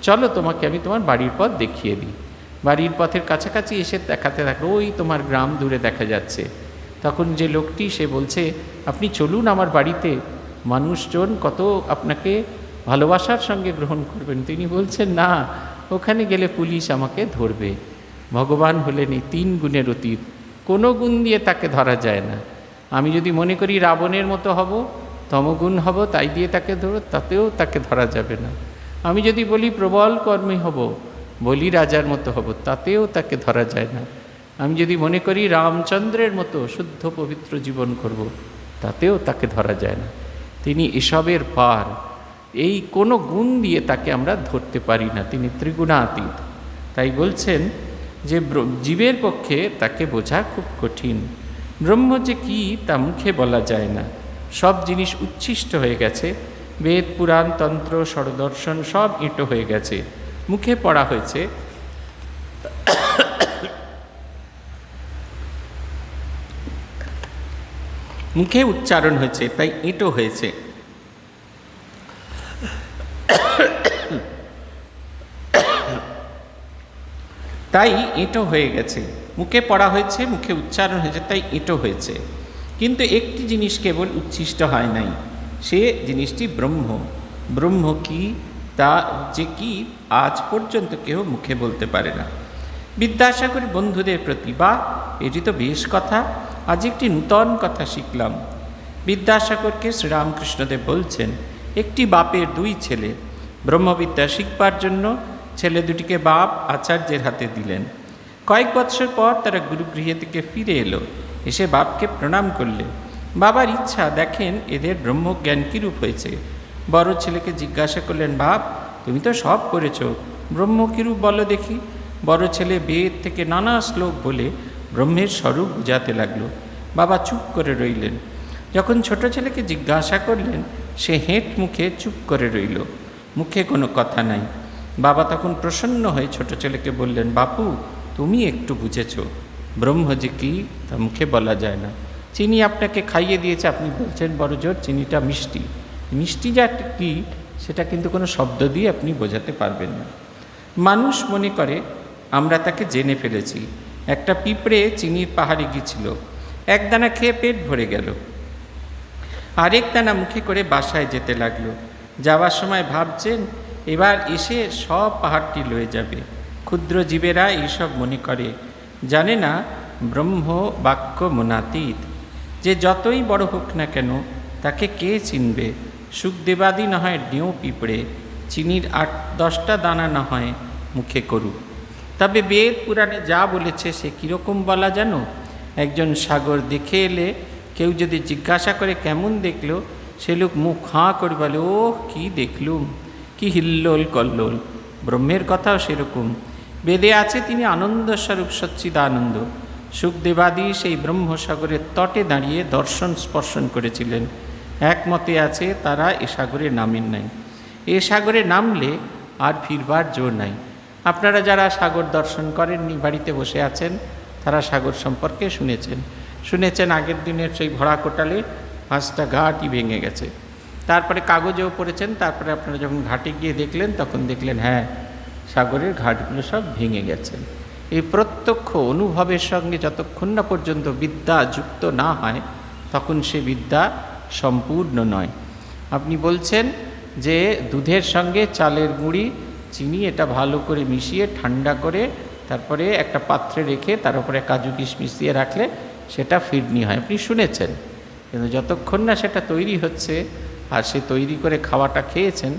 A: চলো তোমাকে আমি তোমার বাড়ির পথ দেখিয়ে দিই। বাড়ির পথের কাছাকাছি এসে দেখাতে থাকলো, ওই তোমার গ্রাম দূরে দেখা যাচ্ছে। তখন যে লোকটি সে বলছে, আপনি চলুন আমার বাড়িতে, মানুষজন কত আপনাকে ভালোবাসার সঙ্গে গ্রহণ করবেন। তিনি বলছেন, না, ওখানে গেলে পুলিশ আমাকে ধরবে। ভগবান হলেন এই 3 গুণের অতীত, কোনো গুণ দিয়ে তাকে ধরা যায় না। আমি যদি মনে করি রাবণের মতো হব, তমগুণ হব, তাই দিয়ে তাকে ধরো, তাতেও তাকে ধরা যাবে না। আমি যদি বলি প্রবল কর্মী হব, বলি রাজার মতো হব, তাতেও তাকে ধরা যায় না। আমি যদি মনে করি রামচন্দ্রের মতো শুদ্ধ পবিত্র জীবন করব, তাতেও তাকে ধরা যায় না। তিনি এসবের পার, এই কোনো গুণ দিয়ে তাকে আমরা ধরতে পারি না, তিনি ত্রিগুণাতীত। তাই বলছেন যে জীবের পক্ষে তাকে বোঝা খুব কঠিন। ব্রহ্ম যে কী তা মুখে বলা যায় না, সব জিনিস উচ্ছিষ্ট হয়ে গেছে, বেদ পুরাণ তন্ত্র ষড়দর্শন সব ইঁটো হয়ে গেছে, মুখে পড়া হয়েছে, মুখে উচ্চারণ হয়েছে, তাই ইঁটো হয়েছে। তাই ইঁটো হয়ে গেছে, মুখে পড়া হয়েছে, মুখে উচ্চারণ হয়েছে, তাই ইঁটো হয়েছে। কিন্তু একটি জিনিস কেবল উচ্ছিষ্ট হয় নাই, সে জিনিসটি ব্রহ্ম। ব্রহ্ম কি তা যে কি আজ পর্যন্ত কেউ মুখে বলতে পারে না। বিদ্যাসাগর বন্ধুদের প্রতি, বা এটি তো বেশ কথা, আজ একটি নূতন কথা শিখলাম। বিদ্যাসাগরকে শ্রীরামকৃষ্ণদেব বলছেন, একটি বাপের 2 ছেলে, ব্রহ্মবিদ্যা শিখবার জন্য ছেলে দুটিকে বাপ আচার্যের হাতে দিলেন। কয়েক বৎসর পর তারা গুরুগৃহে থেকে ফিরে এলো, এসে বাপকে প্রণাম করলেন। বাবার ইচ্ছা দেখেন এদের ব্রহ্মজ্ঞান কীরূপ হয়েছে। বড় ছেলেকে জিজ্ঞাসা করলেন, বাপ তুমি তো সব করেছ, ব্রহ্ম কীরূপ বলো দেখি। বড় ছেলে বেদ থেকে নানা শ্লোক বলে ব্রহ্মের স্বরূপ বুঝাতে লাগলো। বাবা চুপ করে রইলেন। যখন ছোট ছেলেকে জিজ্ঞাসা করলেন, সে হেঁট মুখে চুপ করে রইল, মুখে কোনো কথা নাই। বাবা তখন প্রসন্ন হয়ে ছোট ছেলেকে বললেন, বাপু তুমি একটু বুঝেছ, ব্রহ্ম যে কী তা মুখে বলা যায় না। চিনি আপনাকে খাইয়ে দিয়েছে, আপনি বলছেন বড় জোর চিনিটা মিষ্টি, মিষ্টি যা কী সেটা কিন্তু কোনো শব্দ দিয়ে আপনি বোঝাতে পারবেন না। মানুষ মনে করে আমরা তাকে জেনে ফেলেছি। একটা পিঁপড়ে চিনির পাহাড়ে গিয়েছিল, এক দানা খেয়ে পেট ভরে গেল, আরেক দানা মুখে করে বাসায় যেতে লাগলো। যাওয়ার সময় ভাবছেন এবার এসে সব পাহাড়টি লয়ে যাবে। ক্ষুদ্র জীবেরা এইসব মনে করে, জানে না ব্রহ্ম বাক্য মনাতীত, যে যতই বড় হোক না কেন তাকে কে চিনবে। সুখদেবাদি না হয় ডেউ পিঁপড়ে, চিনির 8-10টা দানা না হয় মুখে করুক। তবে বেদ পুরাণে যা বলেছে সে কীরকম বলা জানো? একজন সাগর দেখে এলে কেউ যদি জিজ্ঞাসা করে কেমন দেখলো, সে লোক মুখ হাঁ করে বলে, ও কি দেখলুম, কি হিল্লোল কল্লোল। ব্রহ্মের কথাও সেরকম। বেদে আছে তিনি আনন্দস্বরূপ সচ্চিদানন্দ। সুখদেবাদি সেই ব্রহ্মসাগরের তটে দাঁড়িয়ে দর্শন স্পর্শন করেছিলেন। একমতে আছে তারা এ সাগরে নামেন নাই। এ সাগরে নামলে আর ফিরবার জোর নাই। আপনারা যারা সাগর দর্শন করেননি, বাড়িতে বসে আছেন, তারা সাগর সম্পর্কে শুনেছেন আগের দিনের সেই ভরা কোটালে 5টা ঘাটই ভেঙে গেছে। তারপরে কাগজেও পড়েছেন, তারপরে আপনারা যখন ঘাটে গিয়ে দেখলেন তখন দেখলেন হ্যাঁ, সাগরের ঘাটগুলো সব ভেঙে গেছে। এই প্রত্যক্ষ অনুভবের সঙ্গে যতক্ষণ না পর্যন্ত বিদ্যা যুক্ত না হয় তখন সে বিদ্যা সম্পূর্ণ নয়। আপনি বলছেন যে দুধের সঙ্গে চালের গুঁড়ি, চিনি এটা ভালো করে মিশিয়ে ঠান্ডা করে তারপরে একটা পাত্রে রেখে তার উপরে কাজু কিশমিশ দিয়ে রাখলে সেটা ফিরনি হয়, আপনি শুনেছেন। কিন্তু যতক্ষণ না সেটা তৈরি হচ্ছে আর সে তৈরি করে খাওয়াটা খেয়েছেন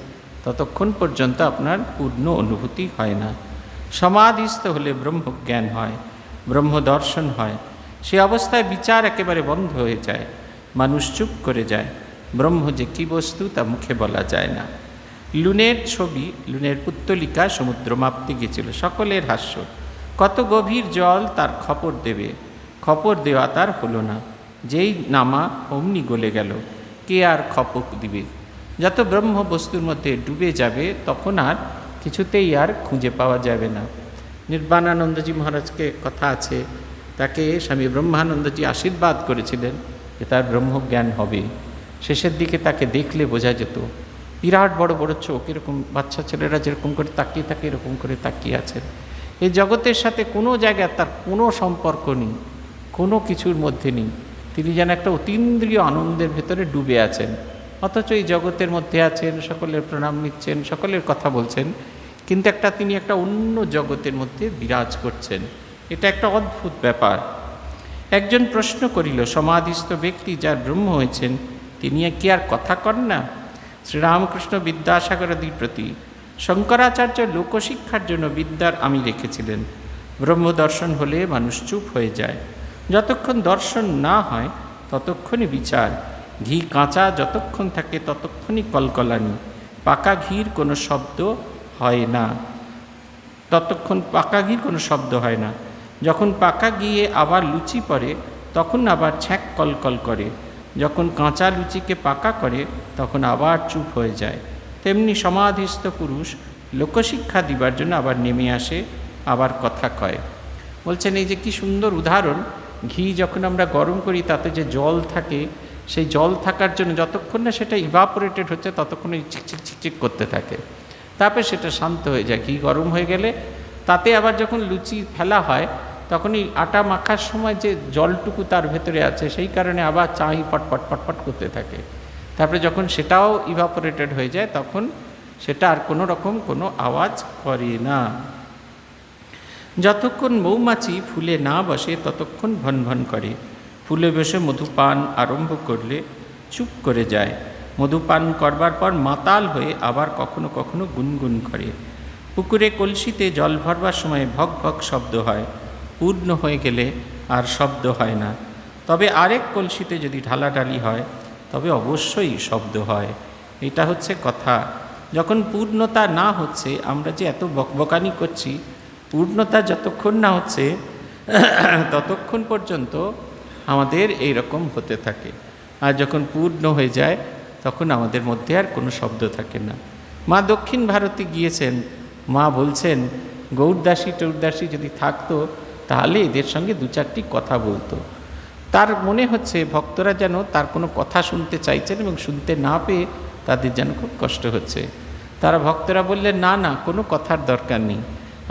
A: ততক্ষণ পর্যন্ত আপনার পূর্ণ অনুভূতি হয় না। সমাধিস্থ হলে ব্রহ্মজ্ঞান হয়, ব্রহ্ম দর্শন হয়। সে অবস্থায় বিচার একেবারে বন্ধ হয়ে যায়, মানুষ চুপ করে যায়। ব্রহ্ম যে কী বস্তু তা মুখে বলা যায় না। লুনের ছবি, লুনের পুত্তলিকা সমুদ্র মাপতে গেছিল, সকলের হাস্য। কত গভীর জল তার খপর দেবে, খপর দেওয়া তার হলো না। যেই নামা অমনি গলে গেল, কে আর খপক দিবে। যত ব্রহ্ম বস্তুর মধ্যে ডুবে যাবে তখন আর কিছুতেই আর খুঁজে পাওয়া যাবে না। নির্বাণানন্দজি মহারাজকে কথা আছে, তাকে স্বামী ব্রহ্মানন্দজি আশীর্বাদ করেছিলেন যে তার ব্রহ্মজ্ঞান হবে। শেষের দিকে তাকে দেখলে বোঝা যেত বিরাট বড় বড় চোখ, এরকম বাচ্চা ছেলেরা যেরকম করে তাকিয়ে থাকে এরকম করে তাকিয়ে আছেন। এই জগতের সাথে কোনো জায়গায় তার কোনো সম্পর্ক নেই, কোনো কিছুর মধ্যে নেই। তিনি যেন একটা অতীন্দ্রিয় আনন্দের ভেতরে ডুবে আছেন, অথচ এই জগতের মধ্যে আছেন, সকলের প্রণাম নিচ্ছেন, সকলের কথা বলছেন, কিন্তু তিনি একটা অন্য জগতের মধ্যে বিরাজ করছেন। এটা একটা অদ্ভুত ব্যাপার। একজন প্রশ্ন করিল, সমাধিস্থ ব্যক্তি যার ব্রহ্ম হয়েছেন তিনি কি আর কথা কন না? শ্রীরামকৃষ্ণ বিদ্যাসাগরাদির প্রতি শঙ্করাচার্য লোকশিক্ষার জন্য বিদ্যার আমি রেখেছিলেন। ব্রহ্মদর্শন হলে মানুষ চুপ হয়ে যায়। যতক্ষণ দর্শন না হয় ততক্ষণই বিচার। ঘি কাঁচা যতক্ষণ থাকে ততক্ষণই কলকলানি। পাকা ঘির কোনো শব্দ হয় না, ততক্ষণ পাকা ঘির কোনো শব্দ হয় না। যখন পাকা গিয়ে আবার লুচি পড়ে তখন আবার ছ্যাঁক কলকল করে। যখন কাঁচা লুচিকে পাকা করে তখন আবার চুপ হয়ে যায়। তেমনি সমাধিস্থ পুরুষ লোকশিক্ষা দিবার জন্য আবার নেমে আসে, আবার কথা কয়। বলছেন এই যে কি সুন্দর উদাহরণ, ঘি যখন আমরা গরম করি তাতে যে জল থাকে, সেই জল থাকার জন্য যতক্ষণ না সেটা ইভাপোরেটেড হচ্ছে ততক্ষণ চিকচিক চিকচিক করতে থাকে, তারপরে সেটা শান্ত হয়ে যায়। ঘি গরম হয়ে গেলে তাতে আবার যখন লুচি ফেলা হয় তখন এই আটা মাখার সময় যে জলটুকু তার ভেতরে আছে সেই কারণে আবার চাই পটপট পটপট করতে থাকে। তারপরে যখন সেটাও ইভাপোরেটেড হয়ে যায় তখন সেটা আর কোনো রকম কোনো আওয়াজ করে না। যতক্ষণ মৌমাছি ফুলে না বসে ততক্ষণ ভন ভন করে। ফুলে বসে মধুপান আরম্ভ করলে চুপ করে যায়। মধুপান করবার পর মাতাল হয়ে আবার কখনো কখনো গুনগুন করে। পুকুরে কলসিতে জল ভরবার সময় ভক ভক শব্দ হয়, পূর্ণ হয়ে গেলে আর শব্দ হয় না। তবে আরেক কলসিতে যদি ঢালাঢালি হয় তবে অবশ্যই শব্দ হয়। এটা হচ্ছে কথা। যখন পূর্ণতা না হচ্ছে, আমরা যে এত বকবকানি করছি, পূর্ণতা যতক্ষণ না হচ্ছে ততক্ষণ পর্যন্ত আমাদের এই রকম হতে থাকে। আর যখন পূর্ণ হয়ে যায় তখন আমাদের মধ্যে আর কোনো শব্দ থাকে না। মা দক্ষিণ ভারতে গিয়েছেন, মা বলছেন গৌরদাসী টৌরদাসী যদি থাকতো তাহলে এদের সঙ্গে 2-4টি কথা বলতো। তার মনে হচ্ছে ভক্তরা যেন তার কোনো কথা শুনতে চাইছেন এবং শুনতে না পেয়ে তাদের যেন খুব কষ্ট হচ্ছে। তারা ভক্তরা বললেন না না, কোনো কথার দরকার নেই,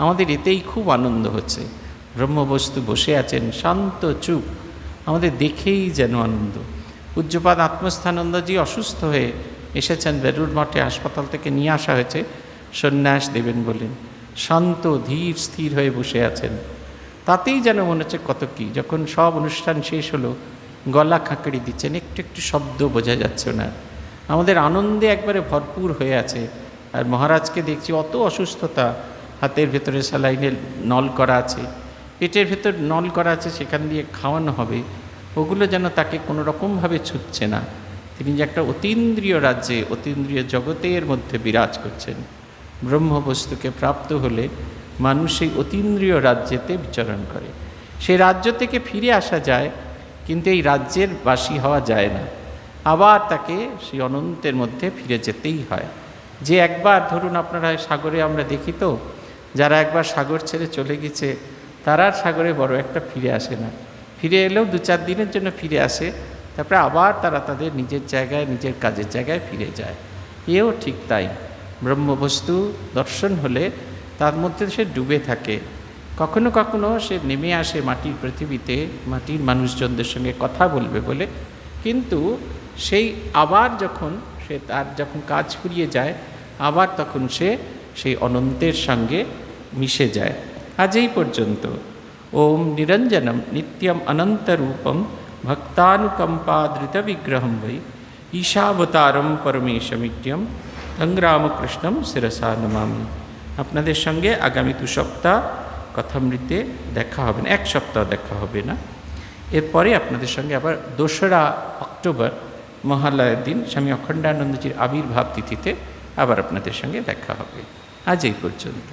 A: আমাদের এতেই খুব আনন্দ হচ্ছে। ব্রহ্মবস্তু বসে আছেন শান্ত চুপ, আমাদের দেখেই যেন আনন্দ। পূজ্যপাদ আত্মস্থানন্দজি অসুস্থ হয়ে এসেছেন, বেলুড় মঠে হাসপাতাল থেকে নিয়ে আসা হয়েছে সন্ন্যাস দেবেন বলেন। শান্ত ধীর স্থির হয়ে বসে আছেন, তাতেই যেন মনে হচ্ছে কত কী। যখন সব অনুষ্ঠান শেষ হলো, গলা খাঁকড়ি দিচ্ছেন, একটু একটু শব্দ বোঝা যাচ্ছে না। আমাদের আনন্দে একবারে ভরপুর হয়ে আছে। আর মহারাজকে দেখছি অত অসুস্থতা, হাতের ভেতরে স্যালাইনের নল করা আছে, পেটের ভেতর নল করা আছে, সেখান দিয়ে খাওয়ানো হবে, ওগুলো যেন তাকে কোনো রকমভাবে ছুটছে না। তিনি যে একটা অতীন্দ্রিয় রাজ্যে, অতীন্দ্রিয় জগতের মধ্যে বিরাজ করছেন। ব্রহ্মবস্তুকে প্রাপ্ত হলে মানুষ সেই অতীন্দ্রিয় রাজ্যেতে বিচরণ করে। সেই রাজ্য থেকে ফিরে আসা যায়, কিন্তু এই রাজ্যের বাসী হওয়া যায় না, আবার তাকে সেই অনন্তের মধ্যে ফিরে যেতেই হয়। যে একবার ধরুন আপনারা সাগরে আমরা দেখি তো, যারা একবার সাগর ছেড়ে চলে গেছে তারা আর সাগরে বড় একটা ফিরে আসে না। ফিরে এলেও 2-4 দিনের জন্য ফিরে আসে, তারপরে আবার তারা তাদের নিজের জায়গায়, নিজের কাজের জায়গায় ফিরে যায়। এও ঠিক তাই, ব্রহ্মবস্তু দর্শন হলে তার মধ্যে সে ডুবে থাকে। কখনো কখনো সে নেমে আসে মাটির পৃথিবীতে, মাটির মানুষজনদের সঙ্গে কথা বলবে বলে, কিন্তু সেই আবার যখন সে তার যখন কাজ ফুরিয়ে যায়, আবার তখন সে সেই অনন্তের সঙ্গে মিশে যায়। আজ এই পর্যন্ত। ওম নিরঞ্জনম নিত্যম অনন্তরূপম ভক্তানুকম্পাদৃত বিগ্রহম বৈ ঈশাবতারম পরমেশমিত্যম তং রামকৃষ্ণম শিরসা নমামি। আপনাদের সঙ্গে আগামী 2 সপ্তাহ কথামৃতে দেখা হবে না, 1 সপ্তাহ দেখা হবে না। এরপরে আপনাদের সঙ্গে আবার 2রা অক্টোবর মহালয়ের দিন স্বামী অখণ্ডানন্দজির আবির্ভাব তিথিতে আবার আপনাদের সঙ্গে দেখা হবে। আজ এই পর্যন্ত।